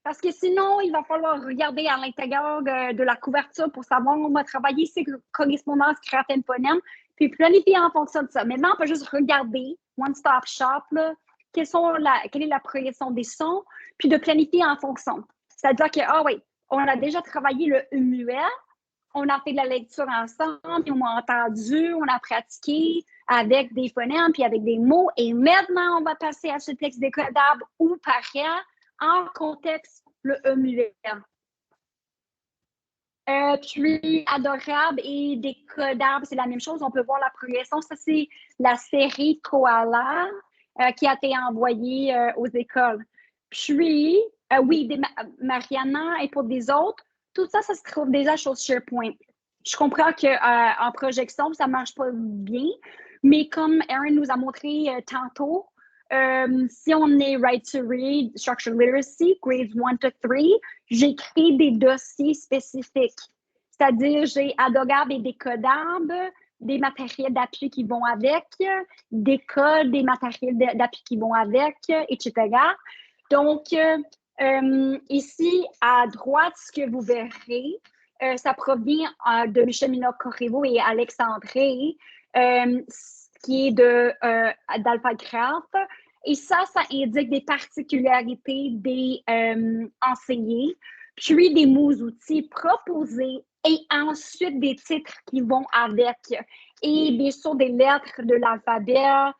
Parce que sinon, il va falloir regarder à l'intérieur de la couverture pour savoir où on va travailler ces correspondances graphèmes phonèmes, puis planifier en fonction de ça. Maintenant, on peut juste regarder, one-stop shop, là, quelle est la progression des sons, puis de planifier en fonction. C'est-à-dire que, oui, on a déjà travaillé le muet, on a fait de la lecture ensemble, puis on a entendu, on a pratiqué avec des phonèmes, puis avec des mots. Et maintenant, on va passer à ce texte décodable ou pareil en contexte le muet. Puis adorable et décodable, c'est la même chose. On peut voir la progression. Ça, c'est la série Koala qui a été envoyée aux écoles. Puis, oui, Mariana et pour des autres, tout ça, ça se trouve déjà sur SharePoint. Je comprends qu'en projection, ça ne marche pas bien, mais comme Erin nous a montré tantôt, si on est Right to Read, Structured Literacy, grades 1 to 3, j'ai créé des dossiers spécifiques. C'est-à-dire, j'ai adorable et décodable, des matériels d'appui qui vont avec, des codes, des matériels d'appui qui vont avec, etc. Donc, ici, à droite, ce que vous verrez, ça provient de Michel Minot-Corriveau et Alexandre, qui est d'AlphaGraph. Et ça indique des particularités des enseignés, puis des mots-outils proposés et ensuite des titres qui vont avec. Et bien sûr, des lettres de l'alphabet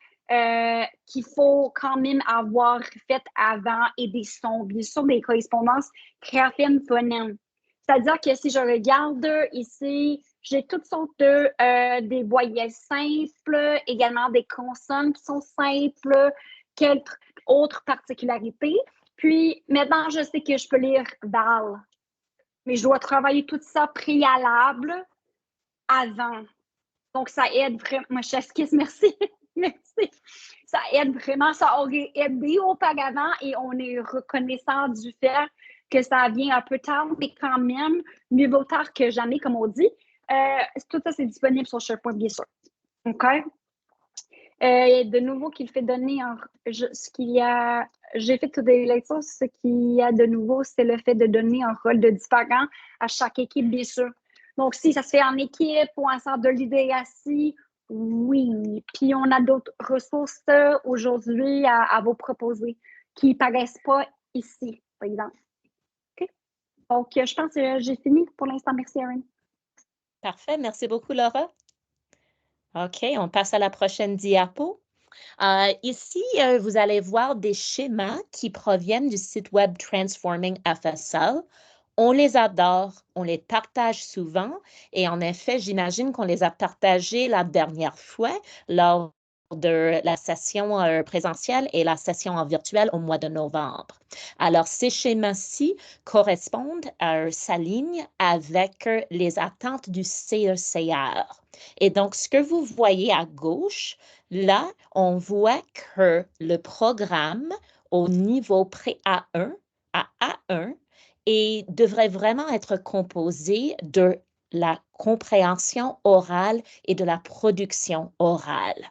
qu'il faut quand même avoir faites avant et des sons, bien sûr, des correspondances graphèmes phonèmes. C'est-à-dire que si je regarde ici, j'ai toutes sortes des voyelles simples, également des consonnes qui sont simples, quelques autres particularités. Puis maintenant, je sais que je peux lire Val, mais je dois travailler tout ça préalable avant. Donc, ça aide vraiment. Moi, je t'excuse, merci. Merci. Ça aide vraiment. Ça aurait aidé auparavant et on est reconnaissant du fait que ça vient un peu tard, mais quand même, mieux vaut tard que jamais, comme on dit. Tout ça, c'est disponible sur SharePoint, bien sûr. OK? De nouveau, qu'il fait donner j'ai fait toutes les lectures. Ce qu'il y a de nouveau, c'est le fait de donner un rôle de différent à chaque équipe, bien sûr. Donc, si ça se fait en équipe ou en centre de littératie, oui. Puis, on a d'autres ressources aujourd'hui à vous proposer qui ne paraissent pas ici, par exemple. OK? Donc, je pense que j'ai fini pour l'instant. Merci, Erin. Parfait. Merci beaucoup, Laura. OK, on passe à la prochaine diapo. Ici, vous allez voir des schémas qui proviennent du site web Transforming FSL. On les adore, on les partage souvent et en effet, j'imagine qu'on les a partagés la dernière fois lors de la session présentielle et la session en virtuel au mois de novembre. Alors, ces schémas-ci correspondent, s'alignent avec les attentes du CECR. Et donc, ce que vous voyez à gauche, là, on voit que le programme au niveau pré-A1 à A1 et devrait vraiment être composé de la compréhension orale et de la production orale.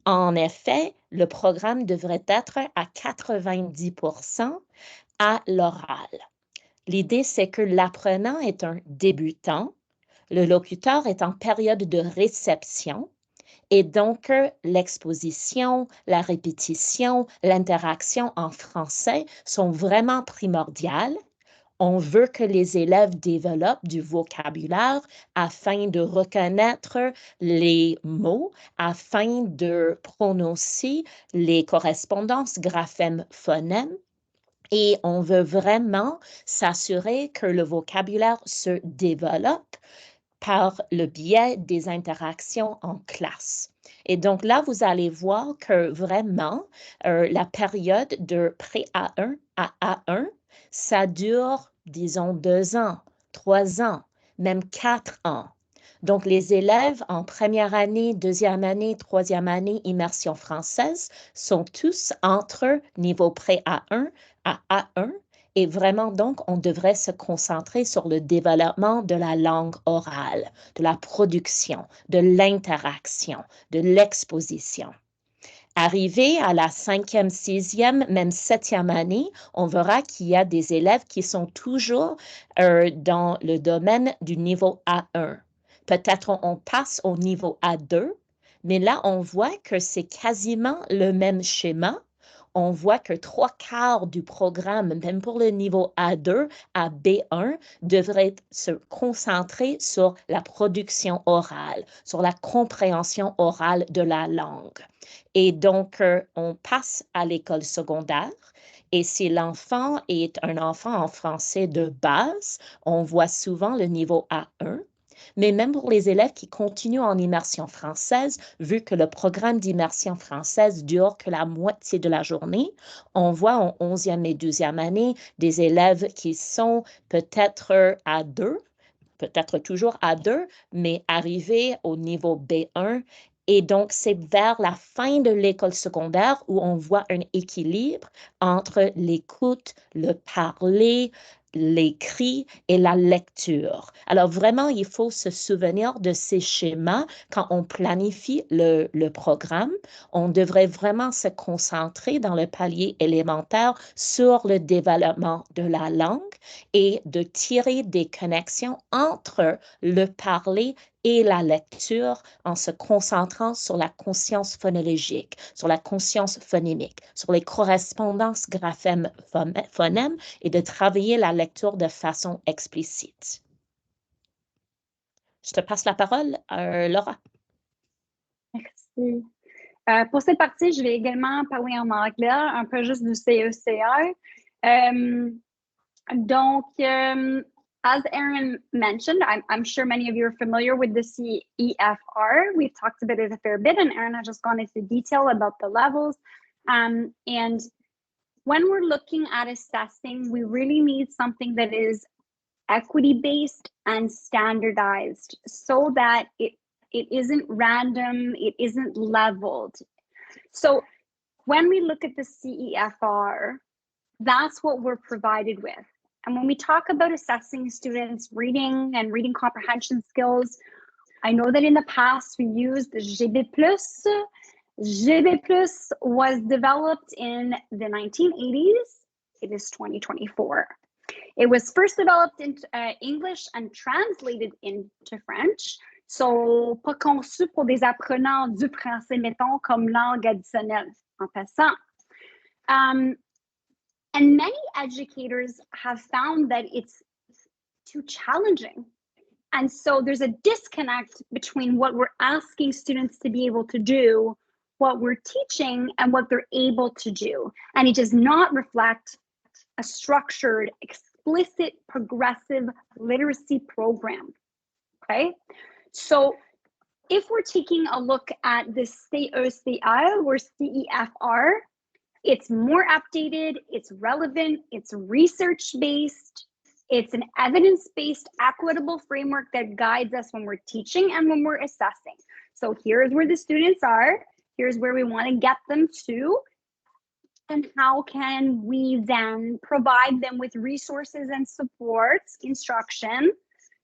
En effet, le programme devrait être à 90% à l'oral. L'idée, c'est que l'apprenant est un débutant, le locuteur est en période de réception et donc l'exposition, la répétition, l'interaction en français sont vraiment primordiales. On veut que les élèves développent du vocabulaire afin de reconnaître les mots, afin de prononcer les correspondances graphèmes-phonèmes. Et on veut vraiment s'assurer que le vocabulaire se développe par le biais des interactions en classe. Et donc là, vous allez voir que vraiment, la période de pré-A1 à A1, ça dure, disons, 2 ans, 3 ans, même 4 ans. Donc, les élèves en première année, deuxième année, troisième année, immersion française sont tous entre niveau pré-A1 à A1. Et vraiment, donc, on devrait se concentrer sur le développement de la langue orale, de la production, de l'interaction, de l'exposition. Arrivé à la 5e, 6e, même 7e année, on verra qu'il y a des élèves qui sont toujours dans le domaine du niveau A1. Peut-être on passe au niveau A2, mais là, on voit que c'est quasiment le même schéma. On voit que 3/4 du programme, même pour le niveau A2 à B1, devrait se concentrer sur la production orale, sur la compréhension orale de la langue. Et donc, on passe à l'école secondaire. Et si l'enfant est un enfant en français de base, on voit souvent le niveau A1. Mais même pour les élèves qui continuent en immersion française, vu que le programme d'immersion française dure que la moitié de la journée, on voit en 11e et 12e année des élèves qui sont peut-être à 2, peut-être toujours à 2, mais arrivés au niveau B1. Et donc, c'est vers la fin de l'école secondaire où on voit un équilibre entre l'écoute, le parler, l'écrit et la lecture. Alors vraiment, il faut se souvenir de ces schémas quand on planifie le programme. On devrait vraiment se concentrer dans le palier élémentaire sur le développement de la langue et de tirer des connexions entre le parler et la lecture en se concentrant sur la conscience phonologique, sur la conscience phonémique, sur les correspondances graphèmes-phonèmes et de travailler la lecture de façon explicite. Je te passe la parole, Laura. Merci. Pour cette partie, je vais également parler en anglais, un peu juste du CECR. Donc, as Erin mentioned, I'm sure many of you are familiar with the CEFR. We've talked about it a fair bit, and Erin has just gone into detail about the levels. And when we're looking at assessing, we really need something that is equity-based and standardized so that it isn't random, it isn't leveled. So when we look at the CEFR, that's what we're provided with. And when we talk about assessing students' reading and reading comprehension skills, I know that in the past we used GB+. GB+ was developed in the 1980s. It is 2024. It was first developed in English and translated into French. So, pas conçu pour des apprenants du français, mettons, comme langue additionnelle, en passant. And many educators have found that it's too challenging. And so there's a disconnect between what we're asking students to be able to do, what we're teaching, and what they're able to do. And it does not reflect a structured, explicit progressive literacy program. Okay, so if we're taking a look at the CECR or CEFR, it's more updated, it's relevant, it's research-based, it's an evidence-based, equitable framework that guides us when we're teaching and when we're assessing. So here's where the students are, here's where we want to get them to, and how can we then provide them with resources and supports, instruction,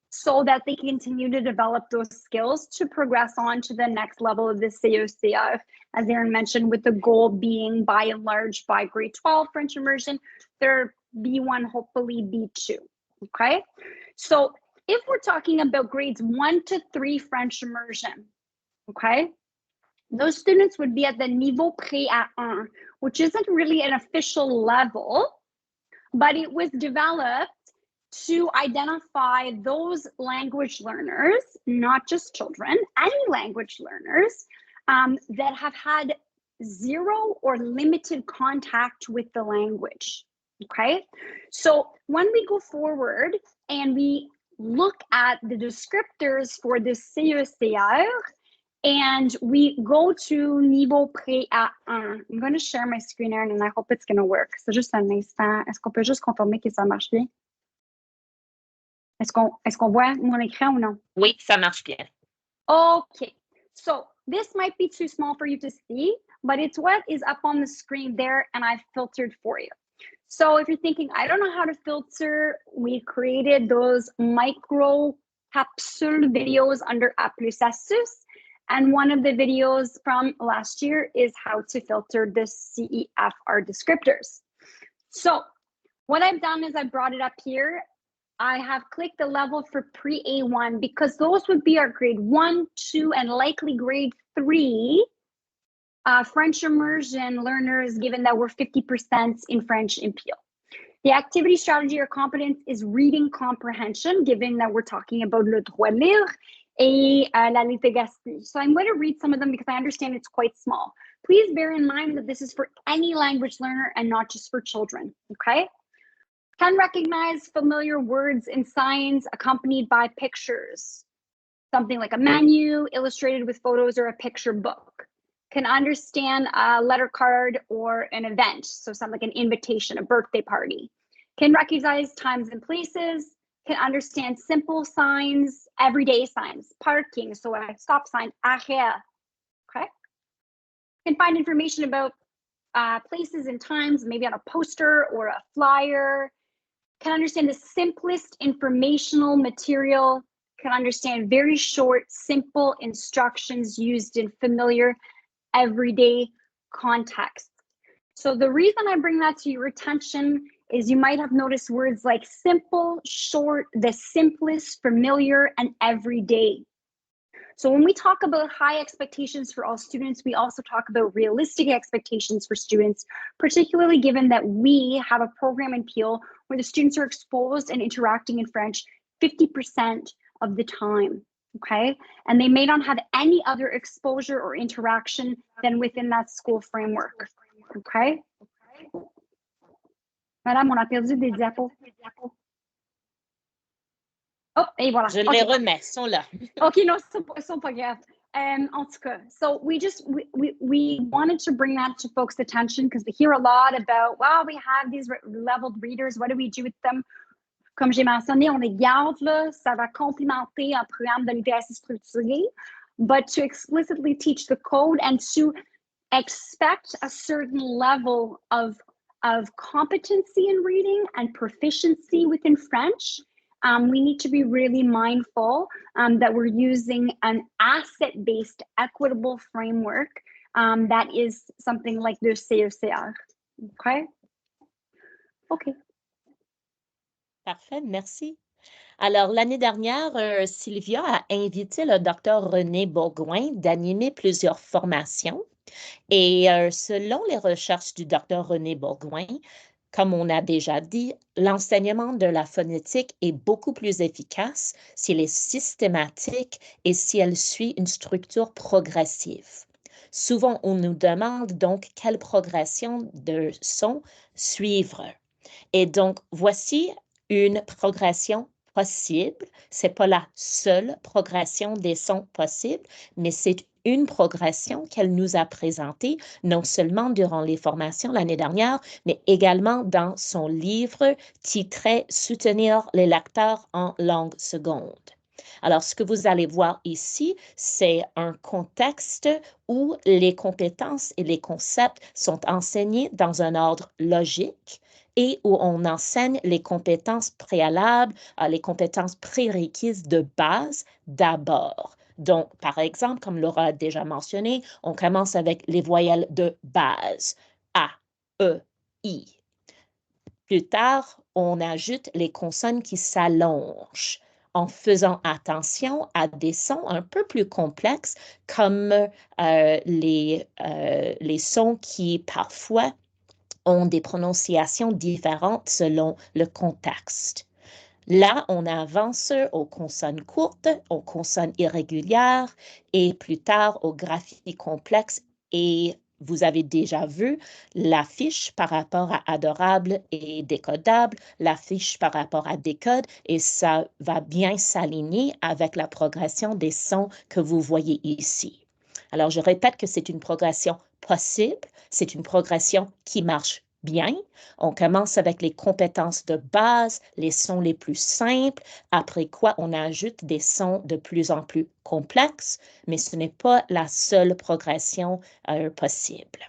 so that they continue to develop those skills to progress on to the next level of the CECR, as Erin mentioned, with the goal being by and large by grade 12 French immersion, their B1, hopefully B2, okay? So if we're talking about grades 1 to 3 French immersion, okay? Those students would be at the niveau pré à 1, which isn't really an official level, but it was developed to identify those language learners, not just children, any language learners that have had zero or limited contact with the language, okay? So when we go forward and we look at the descriptors for the CECR, and we go to niveau pré à 1. I'm going to share my screen, Erin, and I hope it's going to work. C'est juste un instant. Est-ce qu'on peut juste confirmer que ça marche bien? Est-ce qu'on voit mon écran ou non? Oui, ça marche bien. Okay, so this might be too small for you to see, but it's what is up on the screen there, and I've filtered for you. So if you're thinking, I don't know how to filter, we created those micro capsule videos under Applicasus, and one of the videos from last year is how to filter the CEFR descriptors. So what I've done is I brought it up here. I have clicked the level for pre-A1 because those would be our grade 1, 2, and likely grade 3 French immersion learners, given that we're 50% in French in Peel. The activity strategy or competence is reading comprehension, given that we're talking about le droit lire et la littératie. So I'm going to read some of them because I understand it's quite small. Please bear in mind that this is for any language learner and not just for children, okay? Can recognize familiar words and signs accompanied by pictures. Something like a menu illustrated with photos or a picture book. Can understand a letter card or an event. So something like an invitation, a birthday party. Can recognize times and places. Can understand simple signs, everyday signs. Parking, so a stop sign, arrêt, okay? Can find information about places and times, maybe on a poster or a flyer. Can understand the simplest informational material, can understand very short, simple instructions used in familiar, everyday context. So the reason I bring that to your attention is you might have noticed words like simple, short, the simplest, familiar, and everyday. So when we talk about high expectations for all students, we also talk about realistic expectations for students, particularly given that we have a program in Peel where the students are exposed and interacting in French 50% of the time, okay? And they may not have any other exposure or interaction than within that school framework, okay? Madame, on a perdu des diapos. Oh, et voilà. Je les remets, sont là. Okay, no, sont pas grave. En tout cas, so we wanted to bring that to folks' attention because we hear a lot about, wow, we have these leveled readers, what do we do with them? Comme j'ai mentionné, on les garde là, ça va complimenter un programme de littératie structurée, but to explicitly teach the code and to expect a certain level of competency in reading and proficiency within French, we need to be really mindful that we're using an asset-based equitable framework that is something like the CECR. Okay? Okay. Parfait, merci. Alors, l'année dernière, Sylvia a invité le docteur René Bourgoin d'animer plusieurs formations. Et selon les recherches du docteur René Bourgoin, comme on a déjà dit, l'enseignement de la phonétique est beaucoup plus efficace s'il est systématique et si elle suit une structure progressive. Souvent, on nous demande donc quelle progression de son suivre. Et donc, voici une progression possible. Ce n'est pas la seule progression des sons possibles, mais c'est une progression qu'elle nous a présentée non seulement durant les formations l'année dernière, mais également dans son livre titré « Soutenir les lecteurs en langue seconde ». Alors, ce que vous allez voir ici, c'est un contexte où les compétences et les concepts sont enseignés dans un ordre logique et où on enseigne les compétences préalables, les compétences prérequises de base d'abord. Donc, par exemple, comme Laura a déjà mentionné, on commence avec les voyelles de base, A, E, I. Plus tard, on ajoute les consonnes qui s'allongent en faisant attention à des sons un peu plus complexes comme les sons qui parfois ont des prononciations différentes selon le contexte. Là, on avance aux consonnes courtes, aux consonnes irrégulières et plus tard aux graphies complexes. Et vous avez déjà vu l'affiche par rapport à adorable et décodable, l'affiche par rapport à décode, et ça va bien s'aligner avec la progression des sons que vous voyez ici. Alors, je répète que c'est une progression possible, c'est une progression qui marche bien. On commence avec les compétences de base, les sons les plus simples, après quoi on ajoute des sons de plus en plus complexes, mais ce n'est pas la seule progression possible.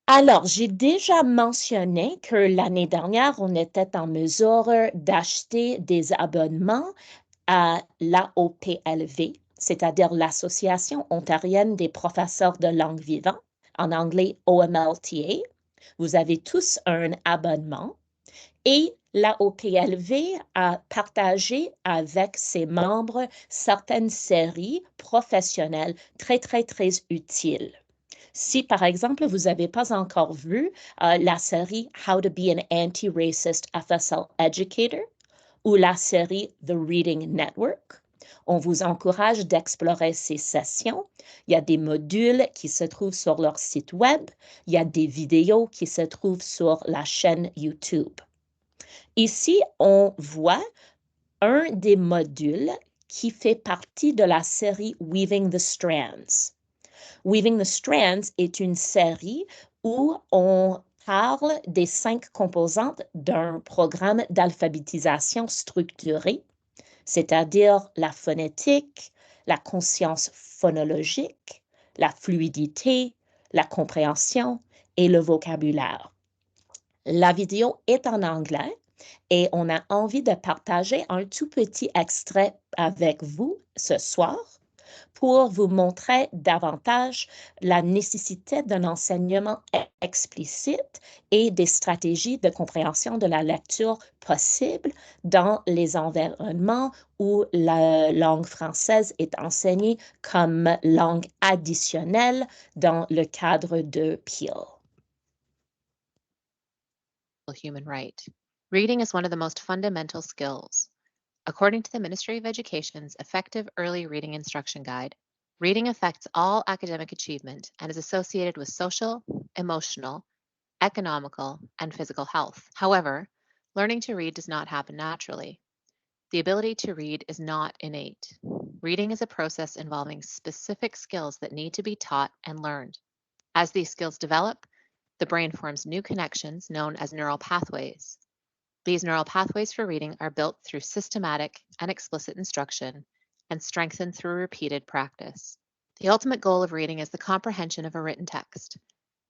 Alors, j'ai déjà mentionné que l'année dernière, on était en mesure d'acheter des abonnements à l'AOPLV, c'est-à-dire l'Association ontarienne des professeurs de langue vivante, en anglais OMLTA. Vous avez tous un abonnement et l'AOPLV a partagé avec ses membres certaines séries professionnelles très, très, très utiles. Si, par exemple, vous n'avez pas encore vu la série How to be an Anti-Racist FSL Educator ou la série The Reading Network, on vous encourage d'explorer ces sessions. Il y a des modules qui se trouvent sur leur site web. Il y a des vidéos qui se trouvent sur la chaîne YouTube. Ici, on voit un des modules qui fait partie de la série Weaving the Strands. Weaving the Strands est une série où on parle des 5 composantes d'un programme d'alphabétisation structuré, c'est-à-dire la phonétique, la conscience phonologique, la fluidité, la compréhension et le vocabulaire. La vidéo est en anglais et on a envie de partager un tout petit extrait avec vous ce soir pour vous montrer davantage la nécessité d'un enseignement explicite et des stratégies de compréhension de la lecture possibles dans les environnements où la langue française est enseignée comme langue additionnelle dans le cadre de Peel. Human right. Reading is one of the most fundamental skills. According to the Ministry of Education's Effective Early Reading Instruction Guide, reading affects all academic achievement and is associated with social, emotional, economical, and physical health. However, learning to read does not happen naturally. The ability to read is not innate. Reading is a process involving specific skills that need to be taught and learned. As these skills develop, the brain forms new connections known as neural pathways. These neural pathways for reading are built through systematic and explicit instruction and strengthened through repeated practice. The ultimate goal of reading is the comprehension of a written text.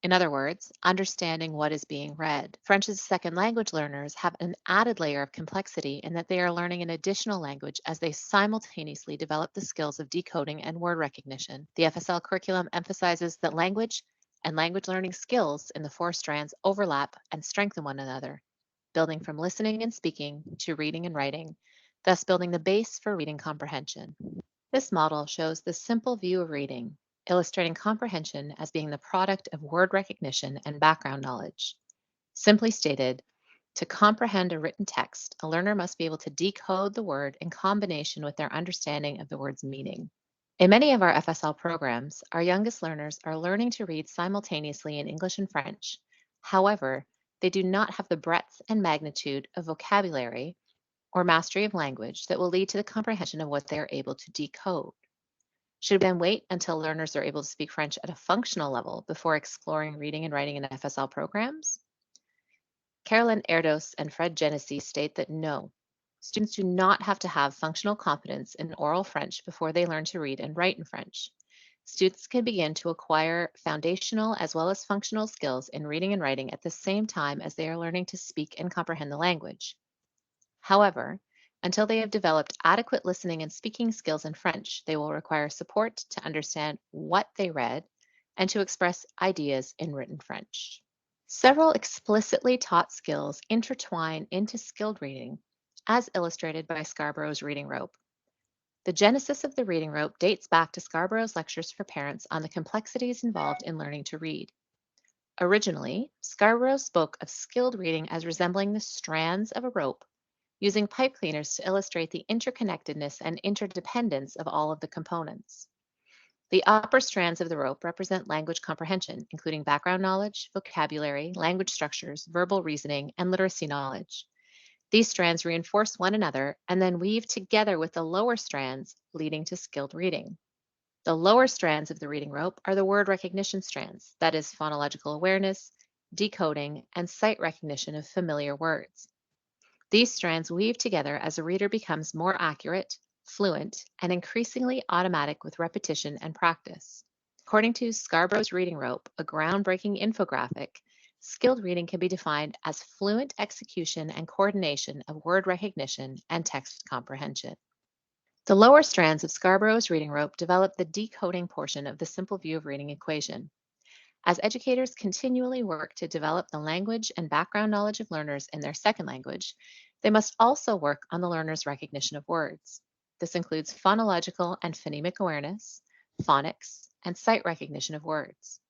In other words, understanding what is being read. French as a second language learners have an added layer of complexity in that they are learning an additional language as they simultaneously develop the skills of decoding and word recognition. The FSL curriculum emphasizes that language and language learning skills in the 4 strands overlap and strengthen one another, building from listening and speaking to reading and writing, thus building the base for reading comprehension. This model shows the simple view of reading, illustrating comprehension as being the product of word recognition and background knowledge. Simply stated, to comprehend a written text, a learner must be able to decode the word in combination with their understanding of the word's meaning. In many of our FSL programs, our youngest learners are learning to read simultaneously in English and French. However, they do not have the breadth and magnitude of vocabulary or mastery of language that will lead to the comprehension of what they are able to decode. Should we then wait until learners are able to speak French at a functional level before exploring reading and writing in FSL programs? Carolyn Erdos and Fred Genesee state that no, students do not have to have functional competence in oral French before they learn to read and write in French. Students can begin to acquire foundational as well as functional skills in reading and writing at the same time as they are learning to speak and comprehend the language. However, until they have developed adequate listening and speaking skills in French, they will require support to understand what they read and to express ideas in written French. Several explicitly taught skills intertwine into skilled reading, as illustrated by Scarborough's reading rope. The genesis of the reading rope dates back to Scarborough's lectures for parents on the complexities involved in learning to read. Originally, Scarborough spoke of skilled reading as resembling the strands of a rope, using pipe cleaners to illustrate the interconnectedness and interdependence of all of the components. The upper strands of the rope represent language comprehension, including background knowledge, vocabulary, language structures, verbal reasoning, and literacy knowledge. These strands reinforce one another and then weave together with the lower strands, leading to skilled reading. The lower strands of the reading rope are the word recognition strands, that is, phonological awareness, decoding, and sight recognition of familiar words. These strands weave together as a reader becomes more accurate, fluent, and increasingly automatic with repetition and practice. According to Scarborough's reading rope, a groundbreaking infographic, skilled reading can be defined as fluent execution and coordination of word recognition and text comprehension. The lower strands of Scarborough's reading rope develop the decoding portion of the simple view of reading equation. As educators continually work to develop the language and background knowledge of learners in their second language, they must also work on the learner's recognition of words. This includes phonological and phonemic awareness, phonics, and sight recognition of words.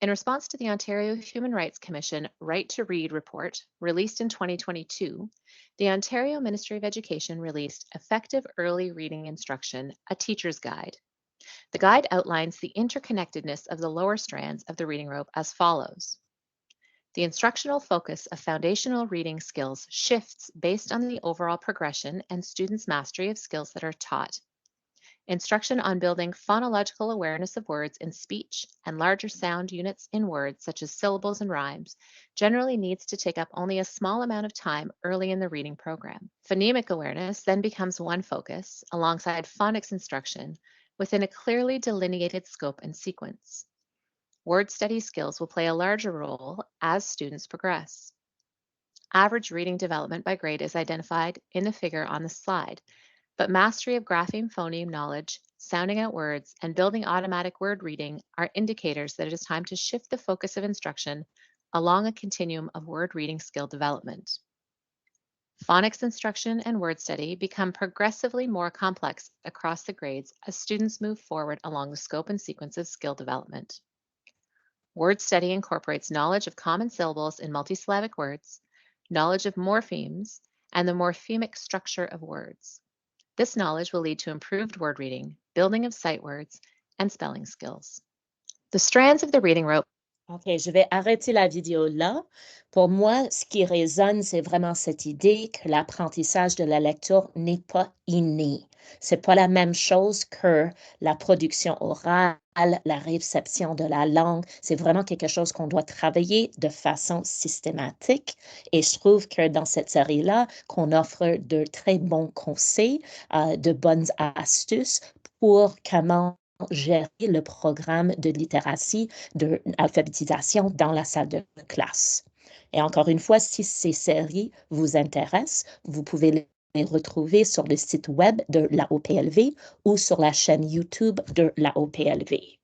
In response to the Ontario Human Rights Commission Right to Read report, released in 2022, the Ontario Ministry of Education released Effective Early Reading Instruction, a Teacher's Guide. The guide outlines the interconnectedness of the lower strands of the reading rope as follows. The instructional focus of foundational reading skills shifts based on the overall progression and students' mastery of skills that are taught. Instruction on building phonological awareness of words in speech and larger sound units in words such as syllables and rhymes generally needs to take up only a small amount of time early in the reading program. Phonemic awareness then becomes one focus alongside phonics instruction within a clearly delineated scope and sequence. Word study skills will play a larger role as students progress. Average reading development by grade is identified in the figure on the slide, but mastery of grapheme phoneme knowledge, sounding out words, and building automatic word reading are indicators that it is time to shift the focus of instruction along a continuum of word reading skill development. Phonics instruction and word study become progressively more complex across the grades as students move forward along the scope and sequence of skill development. Word study incorporates knowledge of common syllables in multisyllabic words, knowledge of morphemes, and the morphemic structure of words. This knowledge will lead to improved word reading, building of sight words, and spelling skills. The strands of the reading rope. OK, je vais arrêter la vidéo là. Pour moi, ce qui résonne, c'est vraiment cette idée que l'apprentissage de la lecture n'est pas inné. C'est pas la même chose que la production orale, la réception de la langue. C'est vraiment quelque chose qu'on doit travailler de façon systématique. Et je trouve que dans cette série-là, qu'on offre de très bons conseils, de bonnes astuces pour comment gérer le programme de littératie, d'alphabétisation dans la salle de classe. Et encore une fois, si ces séries vous intéressent, vous pouvez les retrouver sur le site web de la OPLV ou sur la chaîne YouTube de la OPLV.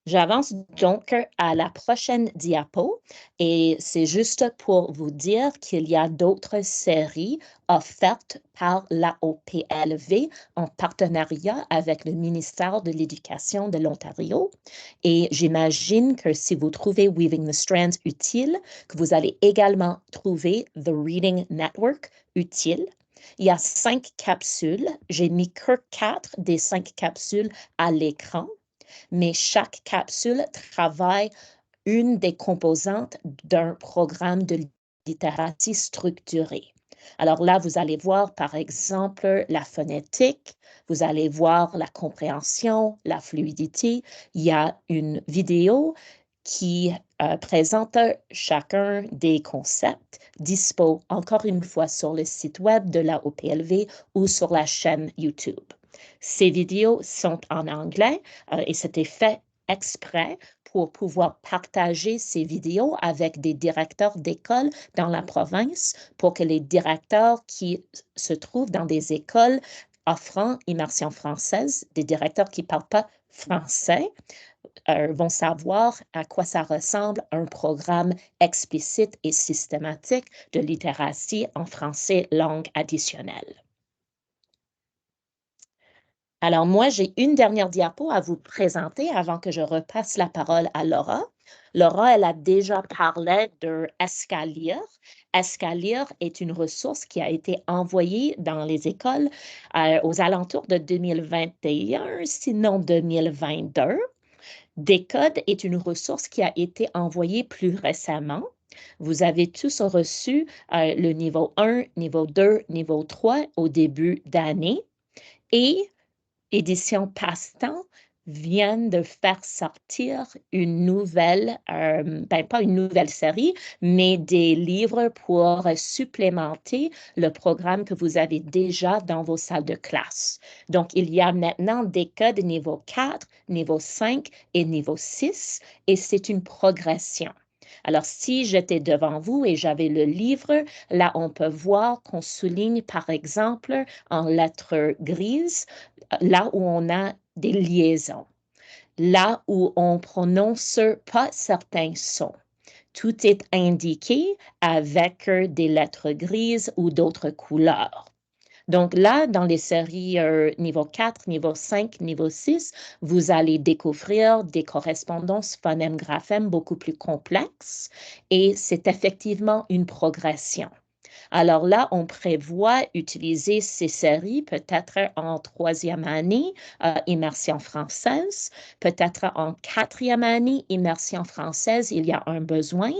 J'avance donc à la prochaine diapo et c'est juste pour vous dire qu'il y a d'autres séries offertes par la OPLV en partenariat avec le ministère de l'Éducation de l'Ontario. Et j'imagine que si vous trouvez Weaving the Strands utile, que vous allez également trouver The Reading Network utile. Il y a 5 capsules. J'ai mis que 4 des 5 capsules à l'écran. Mais chaque capsule travaille une des composantes d'un programme de littératie structurée. Alors là, vous allez voir, par exemple, la phonétique, vous allez voir la compréhension, la fluidité. Il y a une vidéo qui présente chacun des concepts, dispo encore une fois sur le site web de la OPLV ou sur la chaîne YouTube. Ces vidéos sont en anglais et c'était fait exprès pour pouvoir partager ces vidéos avec des directeurs d'école dans la province pour que les directeurs qui se trouvent dans des écoles offrant immersion française, des directeurs qui ne parlent pas français, vont savoir à quoi ça ressemble un programme explicite et systématique de littératie en français langue additionnelle. Alors moi, j'ai une dernière diapo à vous présenter avant que je repasse la parole à Laura. Laura, elle a déjà parlé de Escalire. Escalire est une ressource qui a été envoyée dans les écoles aux alentours de 2021, sinon 2022. Décode est une ressource qui a été envoyée plus récemment. Vous avez tous reçu le niveau 1, niveau 2, niveau 3 au début d'année. Et Édition Passe-Temps viennent de faire sortir une nouvelle, pas une nouvelle série, mais des livres pour supplémenter le programme que vous avez déjà dans vos salles de classe. Donc, il y a maintenant des codes niveau 4, niveau 5 et niveau 6, et c'est une progression. Alors, si j'étais devant vous et j'avais le livre, là, on peut voir qu'on souligne, par exemple, en lettres grises, là où on a des liaisons, là où on prononce pas certains sons. Tout est indiqué avec des lettres grises ou d'autres couleurs. Donc là, dans les séries niveau 4, niveau 5, niveau 6, vous allez découvrir des correspondances phonèmes-graphèmes beaucoup plus complexes et c'est effectivement une progression. Alors là, on prévoit utiliser ces séries peut-être en 3e année, immersion française, peut-être en 4e année, immersion française, il y a un besoin,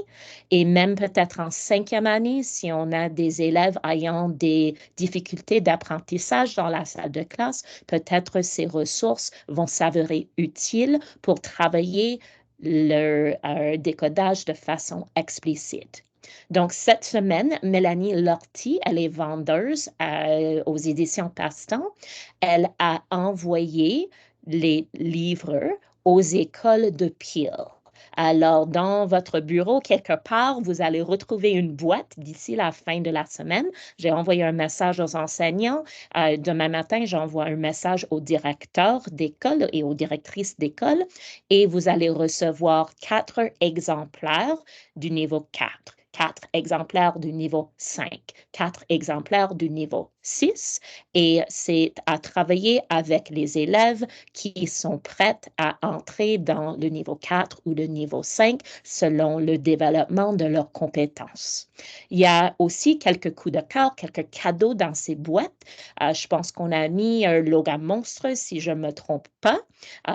et même peut-être en 5e année, si on a des élèves ayant des difficultés d'apprentissage dans la salle de classe, peut-être ces ressources vont s'avérer utiles pour travailler leur décodage de façon explicite. Donc, cette semaine, Mélanie Lortie, elle est vendeuse aux éditions Passe-Temps. Elle a envoyé les livres aux écoles de Peel. Alors, dans votre bureau, quelque part, vous allez retrouver une boîte d'ici la fin de la semaine. J'ai envoyé un message aux enseignants. Demain matin, j'envoie un message aux directeurs d'école et aux directrices d'école et vous allez recevoir 4 exemplaires du niveau 4. 4 exemplaires du niveau 5, 4 exemplaires du niveau 6 et c'est à travailler avec les élèves qui sont prêts à entrer dans le niveau 4 ou le niveau 5 selon le développement de leurs compétences. Il y a aussi quelques coups de cœur, quelques cadeaux dans ces boîtes. Je pense qu'on a mis un logo monstre, si je ne me trompe pas,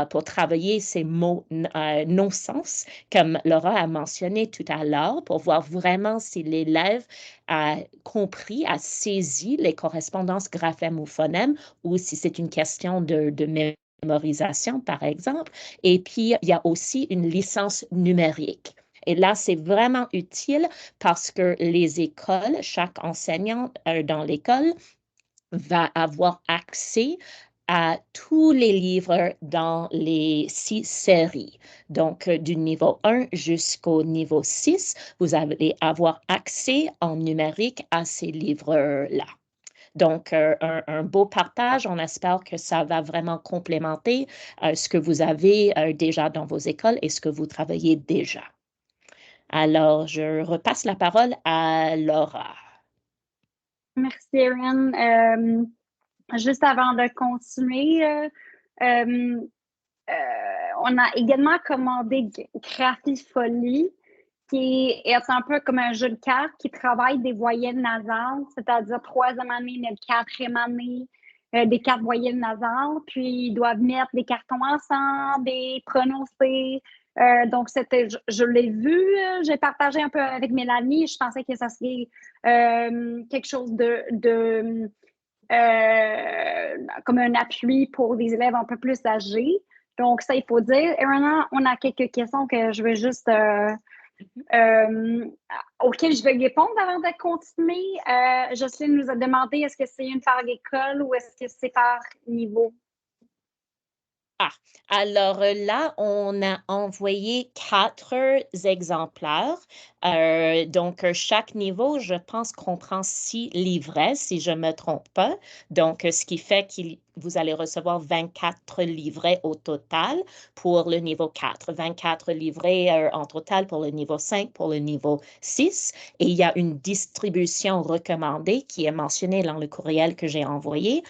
pour travailler ces mots non-sens, comme Laura a mentionné tout à l'heure, pour voir vraiment si l'élève a compris, a saisi les correspondances graphèmes ou phonèmes, ou si c'est une question de mémorisation, par exemple. Et puis, il y a aussi une licence numérique. Et là, c'est vraiment utile parce que les écoles, chaque enseignant dans l'école va avoir accès à tous les livres dans les 6 séries. Donc, du niveau 1 jusqu'au niveau 6, vous allez avoir accès en numérique à ces livres-là. Donc, un beau partage. On espère que ça va vraiment complémenter ce que vous avez déjà dans vos écoles et ce que vous travaillez déjà. Alors, je repasse la parole à Laura. Merci, Erin. Juste avant de continuer, on a également commandé Graphifolie, qui est un peu comme un jeu de cartes qui travaille des voyelles nasales, c'est-à-dire 3e année, mais 4e année, des cartes voyelles nasales, puis ils doivent mettre des cartons ensemble et prononcer. Donc, je l'ai vu, j'ai partagé un peu avec Mélanie. Je pensais que ça serait quelque chose comme un appui pour des élèves un peu plus âgés. Donc, ça, il faut dire. Erin, on a quelques questions que je veux juste auxquelles je vais répondre avant de continuer. Jocelyne nous a demandé est-ce que c'est une par école ou est-ce que c'est par niveau? Alors là, on a envoyé 4 exemplaires. Donc, chaque niveau, je pense, comprend 6 livrets, si je ne me trompe pas. Donc, ce qui fait que vous allez recevoir 24 livrets au total pour le niveau 4, 24 livrets en total pour le niveau 5, pour le niveau 6. Et il y a une distribution recommandée qui est mentionnée dans le courriel que j'ai envoyé,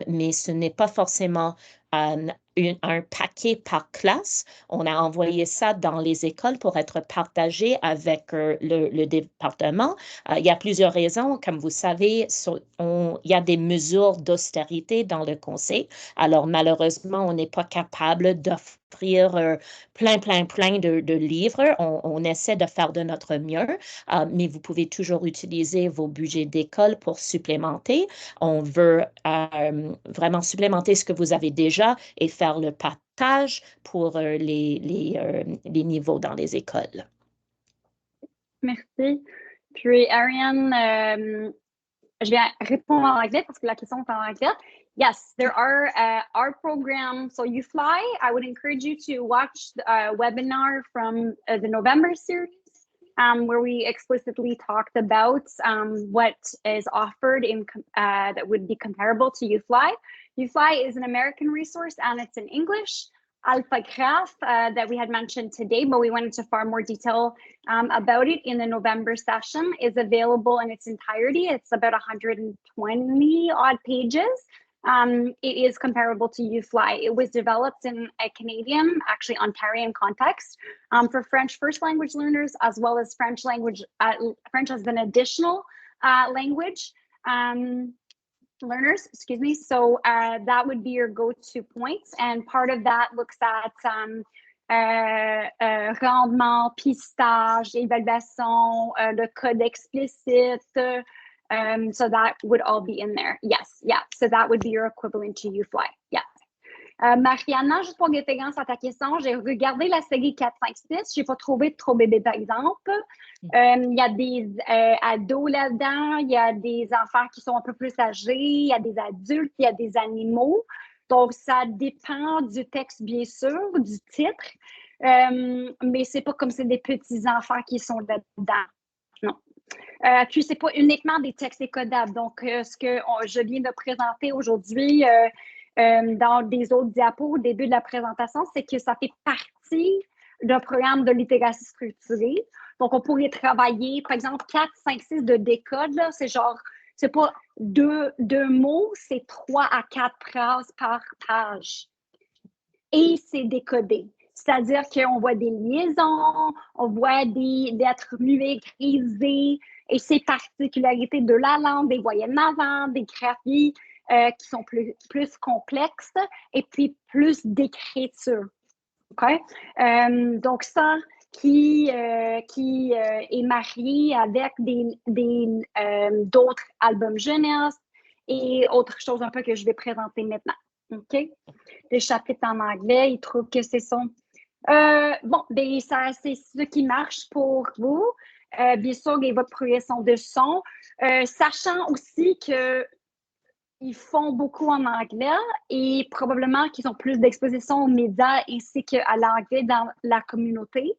mais ce n'est pas forcément un paquet par classe. On a envoyé ça dans les écoles pour être partagé avec le département. Il y a plusieurs raisons. Comme vous savez, il y a des mesures d'austérité dans le conseil. Alors, malheureusement, on n'est pas capable d'offrir plein de livres. On essaie de faire de notre mieux, mais vous pouvez toujours utiliser vos budgets d'école pour supplémenter. On veut vraiment supplémenter ce que vous avez déjà et faire le partage pour les niveaux dans les écoles. Merci. Puis, Ariane, je vais répondre en anglais parce que la question est en anglais. Yes, there are our program. So UFly, I would encourage you to watch the webinar from the November series where we explicitly talked about what is offered that would be comparable to UFly. UFly is an American resource and it's in English. AlphaGraph that we had mentioned today, but we went into far more detail about it in the November session, is available in its entirety. It's about 120 odd pages. It is comparable to UFly. It was developed in a Canadian, actually Ontarian context for French first language learners, as well as French as an additional language learners, excuse me. So that would be your go-to points. And part of that looks at rendement, pistage, évaluation, le code explicite. So that would all be in there. Yes, yeah. So that would be your equivalent to UFly. Yeah. Mariana, juste pour référence à ta question, j'ai regardé la série 4, 5, 6. Je n'ai pas trouvé de trop bébés, par exemple. Il y a des ados là-dedans, il y a des enfants qui sont un peu plus âgés, il y a des adultes, il y a des animaux. Donc, ça dépend du texte, bien sûr, du titre. Mais ce n'est pas comme c'est des petits-enfants qui sont là-dedans. Non. Puis, ce n'est pas uniquement des textes décodables. Donc, ce que je viens de présenter aujourd'hui dans des autres diapos au début de la présentation, c'est que ça fait partie d'un programme de littératie structurée. Donc, on pourrait travailler, par exemple, 4, 5, 6 de décode. C'est genre, c'est pas deux mots, c'est 3 à 4 phrases par page. Et c'est décodé. C'est-à-dire qu'on voit des liaisons, on voit des lettres muets, grisées, et ces particularités de la langue, des voyelles nasales, des graphies qui sont plus complexes et puis plus d'écriture. Okay? Donc, ça qui est marié avec d'autres albums jeunesse et autre chose un peu que je vais présenter maintenant. OK? Les chapitres en anglais, ils trouvent que c'est son. Bon, ben, ça, c'est ce qui marche pour vous. Bien sûr, et votre progression de son. Sachant aussi que ils font beaucoup en anglais et probablement qu'ils ont plus d'exposition aux médias ainsi qu'à l'anglais dans la communauté.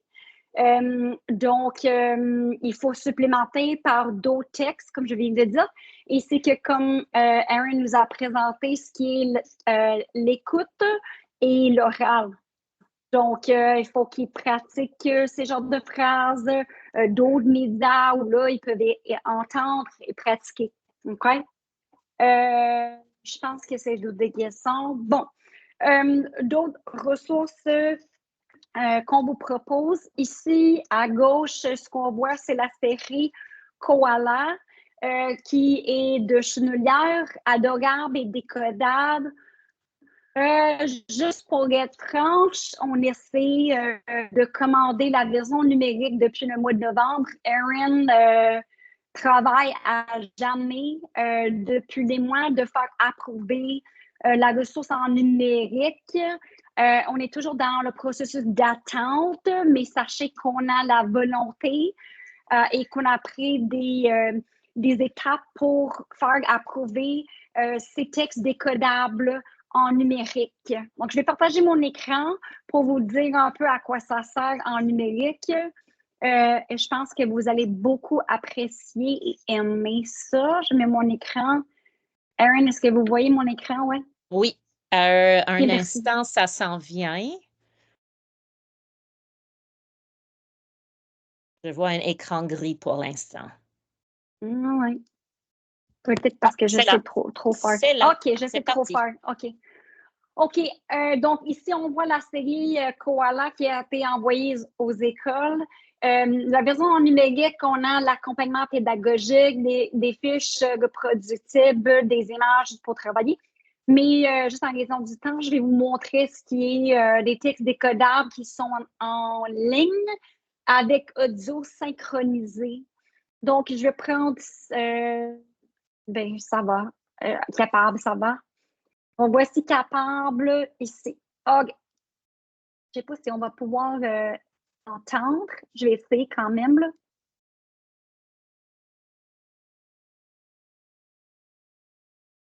Donc, il faut supplémenter par d'autres textes, comme je viens de dire. Et c'est que comme Erin nous a présenté ce qui est l'écoute et l'oral. Donc, il faut qu'ils pratiquent ces genres de phrases, d'autres médias où là, ils peuvent entendre et pratiquer. OK? Je pense que c'est d'autres questions. Bon, d'autres ressources qu'on vous propose. Ici, à gauche, ce qu'on voit, c'est la série Koala. qui est de chenelière, adorable et décodable. Juste pour être franche, on essaie de commander la version numérique depuis le mois de novembre. Erin travaille à jamais depuis des mois de faire approuver la ressource en numérique. On est toujours dans le processus d'attente, mais sachez qu'on a la volonté et qu'on a pris des étapes pour faire approuver ces textes décodables en numérique. Donc, je vais partager mon écran pour vous dire un peu à quoi ça sert en numérique. Et je pense que vous allez beaucoup apprécier et aimer ça. Je mets mon écran. Erin, est-ce que vous voyez mon écran? Ouais? Oui. Un merci. instant, ça s'en vient. Je vois un écran gris pour l'instant. Oui. Peut-être parce que je C'est sais là. trop faire. C'est là. OK, je sais trop parti. faire. OK. Donc ici, on voit la série Koala qui a été envoyée aux écoles. La version en numérique, on a l'accompagnement pédagogique, des fiches reproductibles, des images pour travailler. Mais juste en raison du temps, je vais vous montrer ce qui est des textes décodables qui sont en ligne avec audio synchronisé. Donc, je vais prendre... ça va. Capable, ça va. Donc, voici capable ici. Je ne sais pas si on va pouvoir entendre. Je vais essayer quand même. Là.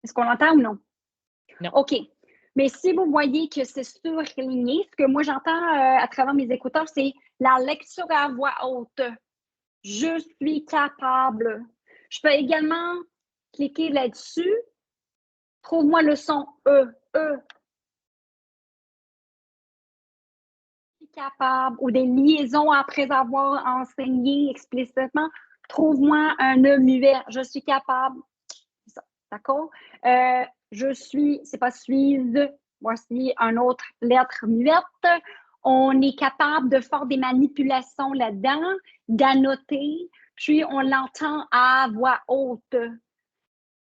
Est-ce qu'on l'entend ou non? Non. OK. Mais si vous voyez que c'est surligné, ce que moi j'entends à travers mes écouteurs, c'est la lecture à voix haute. Je suis capable. Je peux également cliquer là-dessus. Trouve-moi le son E. Capable ou des liaisons après avoir enseigné explicitement. Trouve-moi un E muet. Je suis capable. D'accord? Je suis, c'est pas suis. Voici une autre lettre muette. On est capable de faire des manipulations là-dedans, d'annoter, puis on l'entend à voix haute.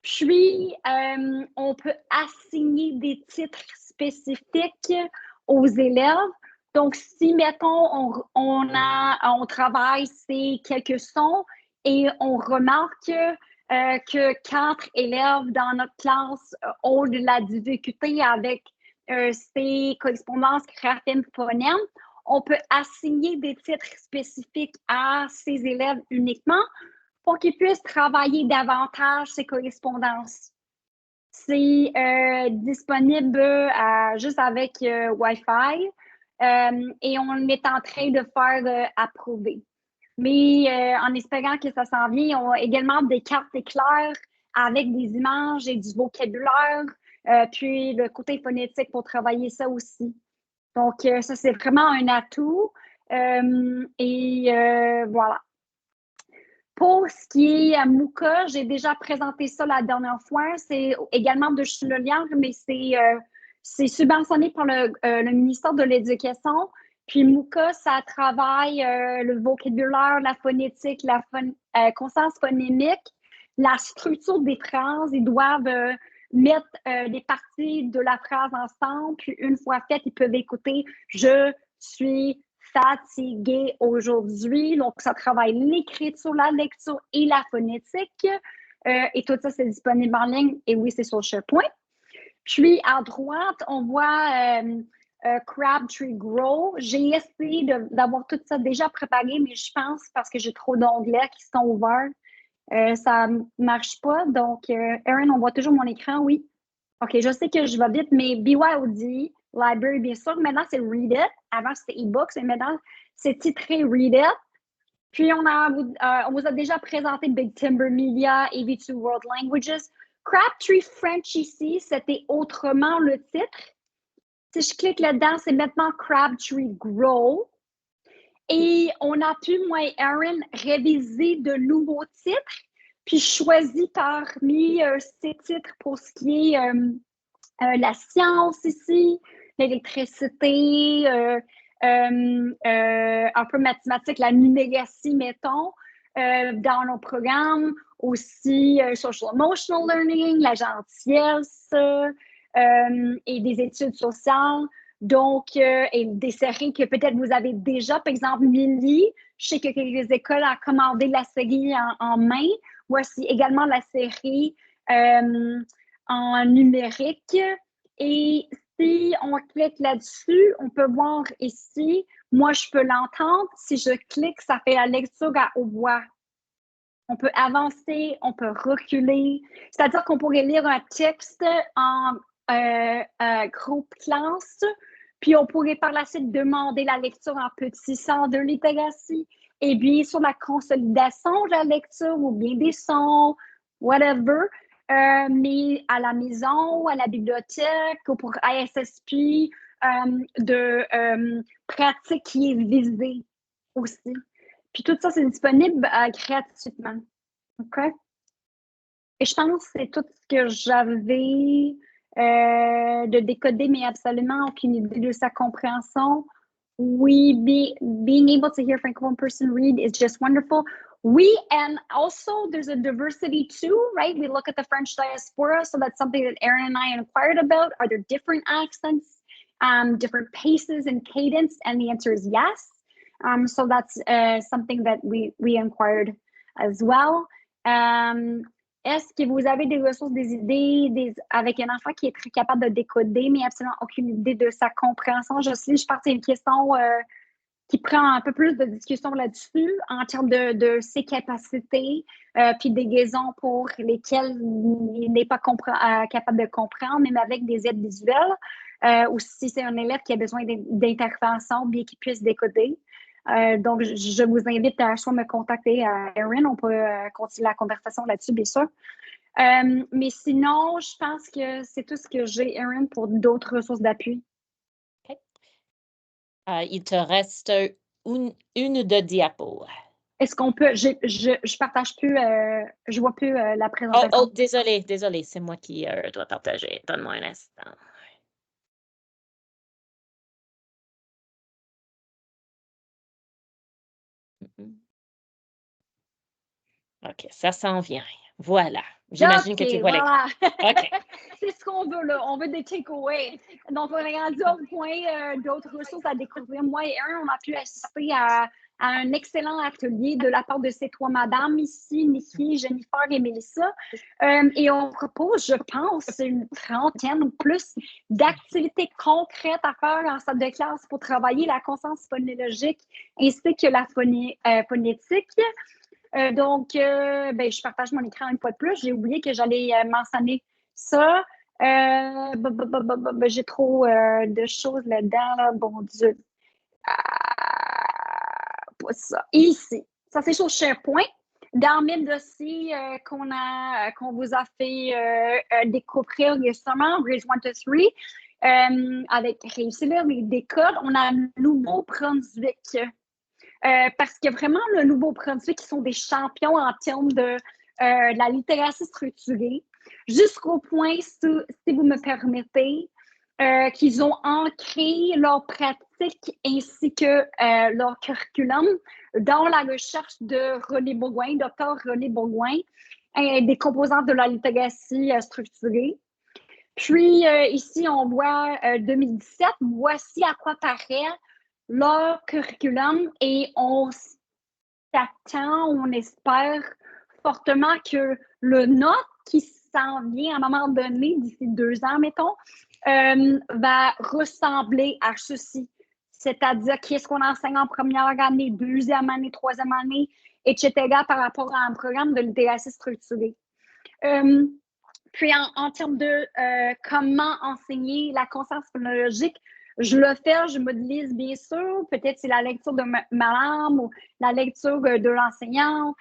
Puis, on peut assigner des titres spécifiques aux élèves. Donc, si, mettons, on travaille ces quelques sons et on remarque que 4 élèves dans notre classe ont de la difficulté avec ces correspondances graphèmes-phonèmes, on peut assigner des titres spécifiques à ces élèves uniquement pour qu'ils puissent travailler davantage ces correspondances. C'est disponible juste avec Wi-Fi et on est en train de faire approuver. Mais en espérant que ça s'en vient, on a également des cartes éclairs avec des images et du vocabulaire, puis le côté phonétique pour travailler ça aussi. Donc, ça, c'est vraiment un atout. Voilà. Pour ce qui est Mooka, j'ai déjà présenté ça la dernière fois. C'est également de chenelière, mais c'est subventionné par le ministère de l'Éducation. Puis Mooka, ça travaille le vocabulaire, la phonétique, la conscience phonémique, la structure des phrases. Ils doivent mettre des parties de la phrase ensemble. Puis une fois fait, ils peuvent écouter « Je suis fatigué aujourd'hui ». Donc, ça travaille l'écriture, la lecture et la phonétique. Et tout ça, c'est disponible en ligne. Et oui, c'est sur SharePoint. Puis, à droite, on voit Crabtree Grow. J'ai essayé d'avoir tout ça déjà préparé, mais je pense parce que j'ai trop d'onglets qui sont ouverts, ça ne marche pas. Donc, Erin, on voit toujours mon écran, oui. OK, je sais que je vais vite, mais BYOD, Library, bien sûr. Maintenant, c'est Read It. Avant, c'était e-books, et maintenant, c'est titré Read It. Puis, on vous a déjà présenté Big Timber Media, AV2 World Languages. Crabtree French ici, c'était autrement le titre. Si je clique là-dedans, c'est maintenant Crabtree Grow. Et on a pu, moi et Erin, réviser de nouveaux titres, puis choisi parmi ces titres pour ce qui est la science ici, l'électricité, un peu mathématiques, la numératie, mettons, dans nos programmes. aussi social emotional learning, la gentillesse et des études sociales. Donc, et des séries que peut-être vous avez déjà, par exemple, Milly, je sais que quelques écoles ont commandé la série en main. Voici également la série en numérique. Et si on clique là-dessus, on peut voir ici, moi, je peux l'entendre. Si je clique, ça fait la lecture à haute voix. On peut avancer, on peut reculer. C'est-à-dire qu'on pourrait lire un texte en groupe classe, puis on pourrait par la suite demander la lecture en petit sons de littératie. Et bien sur la consolidation de la lecture ou bien des sons, whatever. Mais à la maison, à la bibliothèque ou pour ISSP, de pratique qui est visée aussi. Puis tout ça, c'est disponible gratuitement. OK? Et je pense que c'est tout ce que j'avais de décoder, mais absolument aucune idée de sa compréhension. Oui, being able to hear Francophone person read is just wonderful. Oui, and also there's a diversity too, right? We look at the French diaspora, so that's something that Erin and I inquired about. Are there different accents, different paces and cadence? And the answer is yes. So that's something that we inquired as well. Est-ce que vous avez des ressources, des idées avec un enfant qui est très capable de décoder, mais absolument aucune idée de sa compréhension? Jocelyne, je pense que c'est une question qui prend un peu plus de discussion là-dessus en termes de ses capacités, puis des raisons pour lesquelles il n'est pas capable de comprendre, même avec des aides visuelles, ou si c'est un élève qui a besoin d'intervention, bien qu'il puisse décoder. Donc, je vous invite à soit me contacter à Erin, on peut continuer la conversation là-dessus, bien sûr. Mais sinon, je pense que c'est tout ce que j'ai, Erin, pour d'autres ressources d'appui. Okay. Il te reste une de diapo. Est-ce qu'on peut, je partage plus, je vois plus la présentation. Oh, désolé, c'est moi qui dois partager. Donne-moi un instant. OK, ça s'en vient. Voilà. J'imagine que tu vois voilà. OK. C'est ce qu'on veut, là. On veut des takeaways. Donc, on est rendu au point d'autres ressources à découvrir. Moi et Erin, on a pu assister à un excellent atelier de la part de ces trois madames ici, Nikki, Jennifer et Mélissa. Et on propose, je pense, une trentaine ou plus d'activités concrètes à faire en salle de classe pour travailler la conscience phonologique ainsi que la phonétique. Donc, je partage mon écran une fois de plus. J'ai oublié que j'allais mentionner ça. J'ai trop de choses là-dedans. Là. Bon Dieu. Pas ça. Ici. Ça, c'est sur SharePoint. Dans mes dossiers qu'on vous a fait découvrir récemment, Bridge 1 to 3, avec réussir les décodes, on a un Nouveau-Brunswick. Parce que vraiment, le Nouveau-Brunswick, qui sont des champions en termes de la littératie structurée, jusqu'au point, si vous me permettez, qu'ils ont ancré leur pratique ainsi que leur curriculum dans la recherche de René Bourgoin, Dr. René Bourgoin, des composantes de la littératie structurée. Puis ici, on voit 2017, voici à quoi paraît leur curriculum et on s'attend, on espère fortement que le note qui s'en vient à un moment donné, d'ici 2 ans, mettons, va ressembler à ceci. C'est-à-dire qu'est-ce qu'on enseigne en première année, deuxième année, troisième année, etc. par rapport à un programme de littératie structurée. Puis en termes de comment enseigner la conscience phonologique, je le fais, je modélise bien sûr. Peut-être c'est la lecture de ma langue ou la lecture de l'enseignant.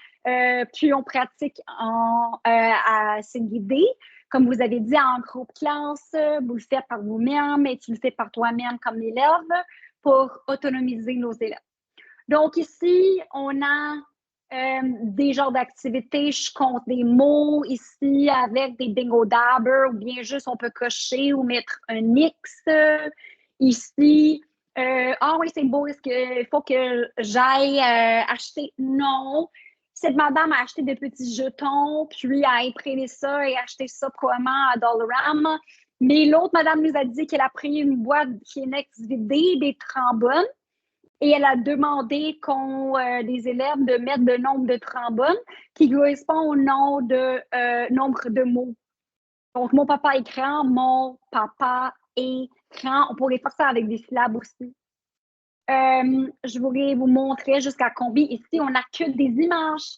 Puis on pratique à se guider. Comme vous avez dit, en groupe classe, vous le faites par vous-même et tu le fais par toi-même comme élève pour autonomiser nos élèves. Donc ici, on a des genres d'activités. Je compte des mots ici avec des bingo dabber ou bien juste on peut cocher ou mettre un X ici. Ah oui, c'est beau. Est-ce qu'il faut que j'aille acheter? Non. Cette madame a acheté des petits jetons, puis a imprimé ça et acheté ça probablement à Dollarama. Mais l'autre madame nous a dit qu'elle a pris une boîte Kleenex vidée, des trombones, et elle a demandé des élèves de mettre le nombre de trombones qui correspond au nombre de mots. Donc, mon papa écran, mon papa écran. On pourrait faire ça avec des syllabes aussi. Je voudrais vous montrer jusqu'à combien. Ici, on n'a que des images.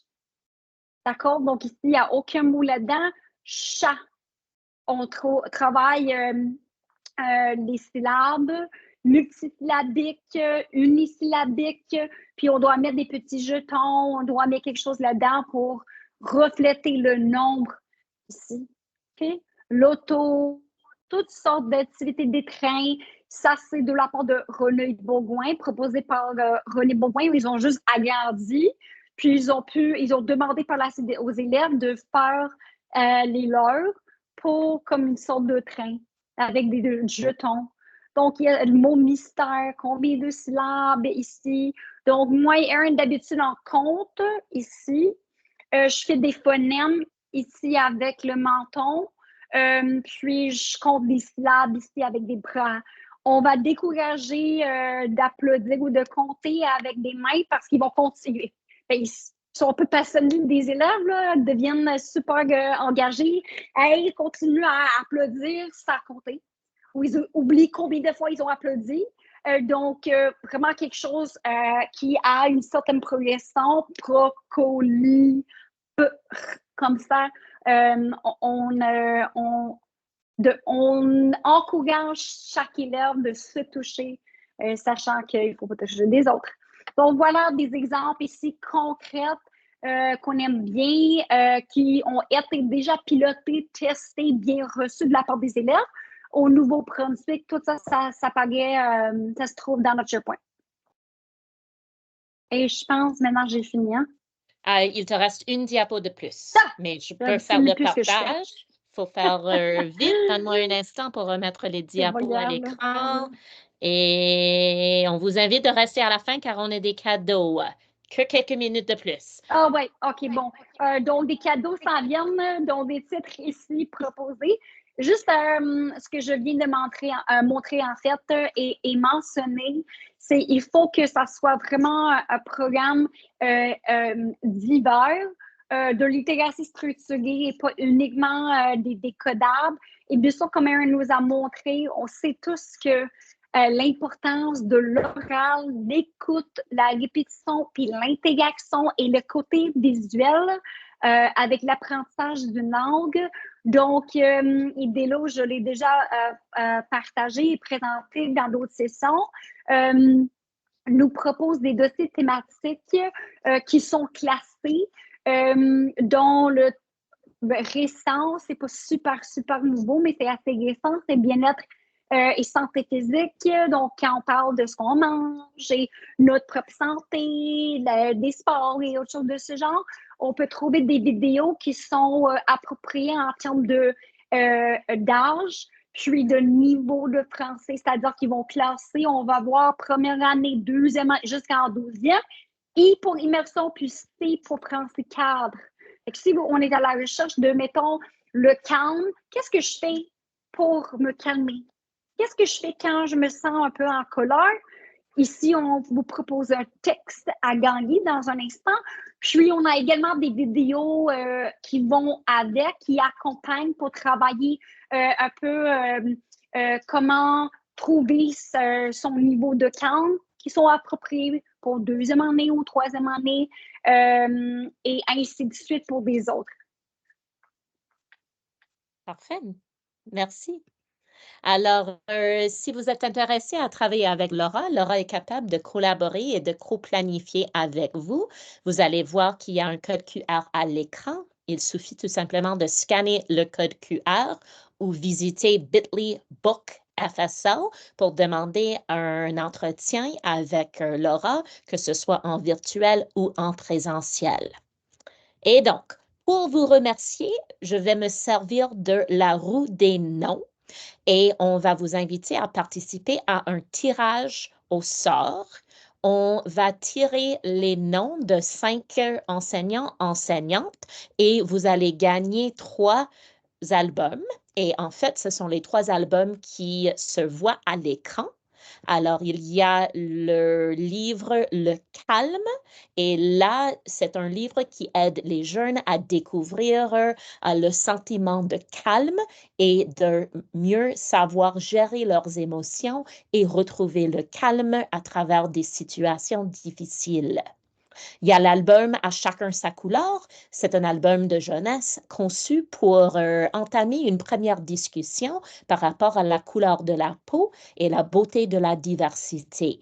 D'accord? Donc, ici, il n'y a aucun mot là-dedans. Chat. On travaille les syllabes multisyllabiques, unisyllabiques, puis on doit mettre des petits jetons, on doit mettre quelque chose là-dedans pour refléter le nombre ici. Okay? L'auto, toutes sortes d'activités des trains. Ça, c'est de la part de René Bourgoin, proposé par René Bourgoin, où ils ont juste agrandi. Puis, ils ont demandé par la suite aux élèves de faire les leurs pour comme une sorte de train avec des jetons. Donc, il y a le mot mystère, combien de syllabes ici. Donc, moi et Erin, d'habitude, en compte ici. Je fais des phonèmes ici avec le menton. Puis, je compte des syllabes ici avec des bras. On va décourager d'applaudir ou de compter avec des mains parce qu'ils vont continuer. Ils sont un peu passionnés, des élèves, là, deviennent super engagés. Hey, continuent à applaudir sans compter. Ou ils oublient combien de fois ils ont applaudi. Donc, vraiment quelque chose qui a une certaine progression, brocoli, comme ça. On encourage chaque élève de se toucher, sachant qu'il ne faut pas toucher des autres. Donc, voilà des exemples ici concrets qu'on aime bien, qui ont été déjà pilotés, testés, bien reçus de la part des élèves. Au Nouveau-Brunswick, tout ça, ça paraît, ça se trouve dans notre SharePoint. Et je pense maintenant j'ai fini. Hein? Il te reste une diapo de plus, mais je peux c'est faire le plus que je fais. partage. Il faut faire vite. Donne-moi un instant pour remettre les diapos à l'écran. Et on vous invite de rester à la fin car on a des cadeaux. Que quelques minutes de plus. Ah oui, OK, bon. Donc, des cadeaux s'en viennent, dont des titres ici proposés. Juste ce que je viens de montrer en fait et mentionner, c'est qu'il faut que ça soit vraiment un programme divers, de littératie structurée et pas uniquement des décodables. Et bien sûr, comme Erin nous a montré, on sait tous que l'importance de l'oral, l'écoute, la répétition, puis l'intégration et le côté visuel avec l'apprentissage d'une langue. Donc, Idélo, je l'ai déjà partagé et présenté dans d'autres sessions, nous propose des dossiers thématiques qui sont classés, dont le récent, c'est pas super nouveau, mais c'est assez récent, c'est bien-être et santé physique. Donc, quand on parle de ce qu'on mange et notre propre santé, des sports et autres choses de ce genre, on peut trouver des vidéos qui sont appropriées en termes d'âge, puis de niveau de français, c'est-à-dire qu'ils vont classer, on va voir première année, deuxième année, jusqu'en 12e, I pour immersion, puis C pour français cadre. Fait que si on est à la recherche de, mettons, le calme, qu'est-ce que je fais pour me calmer? Qu'est-ce que je fais quand je me sens un peu en colère? Ici, on vous propose un texte à gagner dans un instant. Puis, on a également des vidéos qui vont avec, qui accompagnent pour travailler un peu comment trouver son niveau de calme, qui sont appropriés pour deuxième année ou troisième année, et ainsi de suite pour des autres. Parfait. Merci. Alors, si vous êtes intéressé à travailler avec Laura, Laura est capable de collaborer et de co-planifier avec vous. Vous allez voir qu'il y a un code QR à l'écran. Il suffit tout simplement de scanner le code QR ou visiter bit.ly book FSL pour demander un entretien avec Laura, que ce soit en virtuel ou en présentiel. Et donc, pour vous remercier, je vais me servir de la roue des noms. Et on va vous inviter à participer à un tirage au sort On va tirer les noms de 5 enseignants, enseignantes et vous allez gagner 3 albums. Et en fait, ce sont les 3 albums qui se voient à l'écran. Alors, il y a le livre Le Calme et là, c'est un livre qui aide les jeunes à découvrir le sentiment de calme et de mieux savoir gérer leurs émotions et retrouver le calme à travers des situations difficiles. Il y a l'album À chacun sa couleur. C'est un album de jeunesse conçu pour entamer une première discussion par rapport à la couleur de la peau et la beauté de la diversité.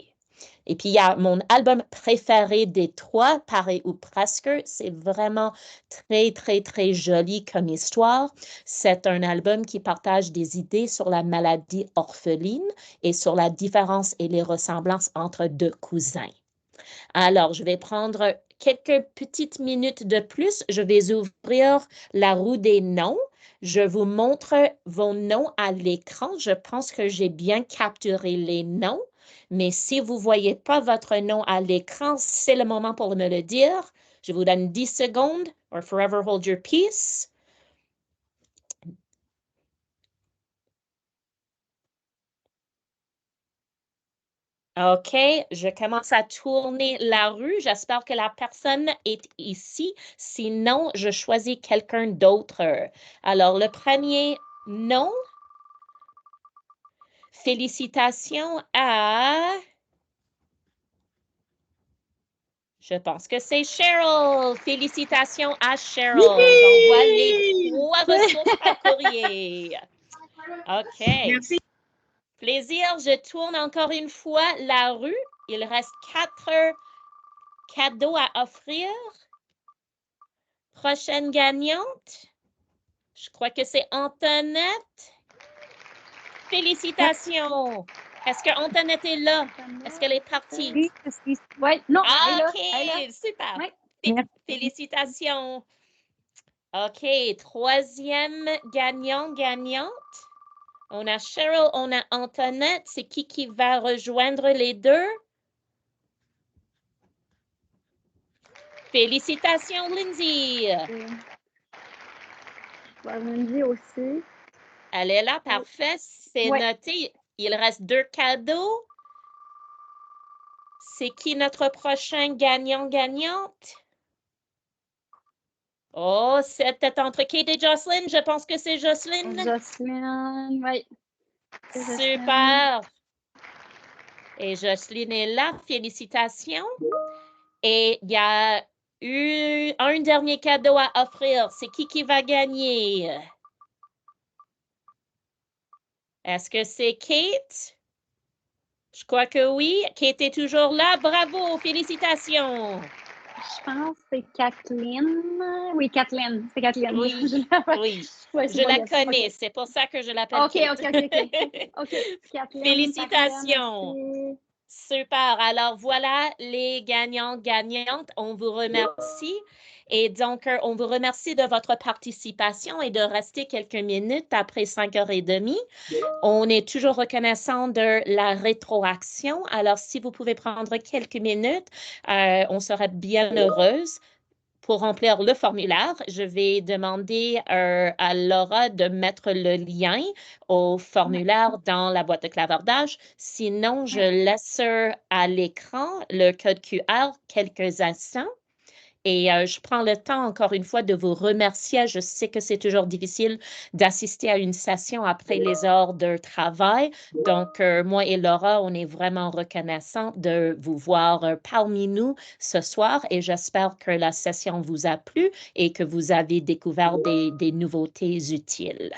Et puis, il y a mon album préféré des 3, Pareil ou presque. C'est vraiment très, très, très joli comme histoire. C'est un album qui partage des idées sur la maladie orpheline et sur la différence et les ressemblances entre 2 cousins. Alors, je vais prendre quelques petites minutes de plus. Je vais ouvrir la roue des noms. Je vous montre vos noms à l'écran. Je pense que j'ai bien capturé les noms, mais si vous ne voyez pas votre nom à l'écran, c'est le moment pour me le dire. Je vous donne 10 secondes or forever hold your peace. OK, je commence à tourner la rue. J'espère que la personne est ici. Sinon, je choisis quelqu'un d'autre. Alors, le premier nom. Félicitations à... Je pense que c'est Cheryl. Félicitations à Cheryl. J'envoie les 3 ressources par courrier. OK. Merci. Plaisir. Je tourne encore une fois la rue. Il reste 4 cadeaux à offrir. Prochaine gagnante. Je crois que c'est Antoinette. Félicitations. Est-ce que Antoinette est là? Est-ce qu'elle est partie? Oui, non, OK, elle est là. super. Oui. Félicitations. OK, 3e gagnante. On a Cheryl, on a Antoinette. C'est qui va rejoindre les 2? Félicitations, Lindsay. Lindsay aussi. Elle est là, parfait. C'est noté. Il reste 2 cadeaux. C'est qui notre prochain gagnante? Oh, c'était entre Kate et Jocelyn. Je pense que c'est Jocelyn. Jocelyn, oui. Super. Et Jocelyn est là. Félicitations. Et il y a eu un dernier cadeau à offrir. C'est qui va gagner? Est-ce que c'est Kate? Je crois que oui. Kate est toujours là. Bravo. Félicitations. Je pense que c'est Kathleen. Oui, Kathleen. C'est Kathleen. Oui, je la connais. Okay. C'est pour ça que je l'appelle Kate. OK. Kathleen, félicitations. Super. Alors, voilà les gagnantes. On vous remercie. Et donc, on vous remercie de votre participation et de rester quelques minutes après 5h30. On est toujours reconnaissant de la rétroaction. Alors, si vous pouvez prendre quelques minutes, on serait bien heureuse. Pour remplir le formulaire, je vais demander à Laura de mettre le lien au formulaire dans la boîte de clavardage. Sinon, je laisse à l'écran le code QR quelques instants. Et je prends le temps, encore une fois, de vous remercier. Je sais que c'est toujours difficile d'assister à une session après les heures de travail. Donc, moi et Laura, on est vraiment reconnaissants de vous voir parmi nous ce soir et j'espère que la session vous a plu et que vous avez découvert des nouveautés utiles.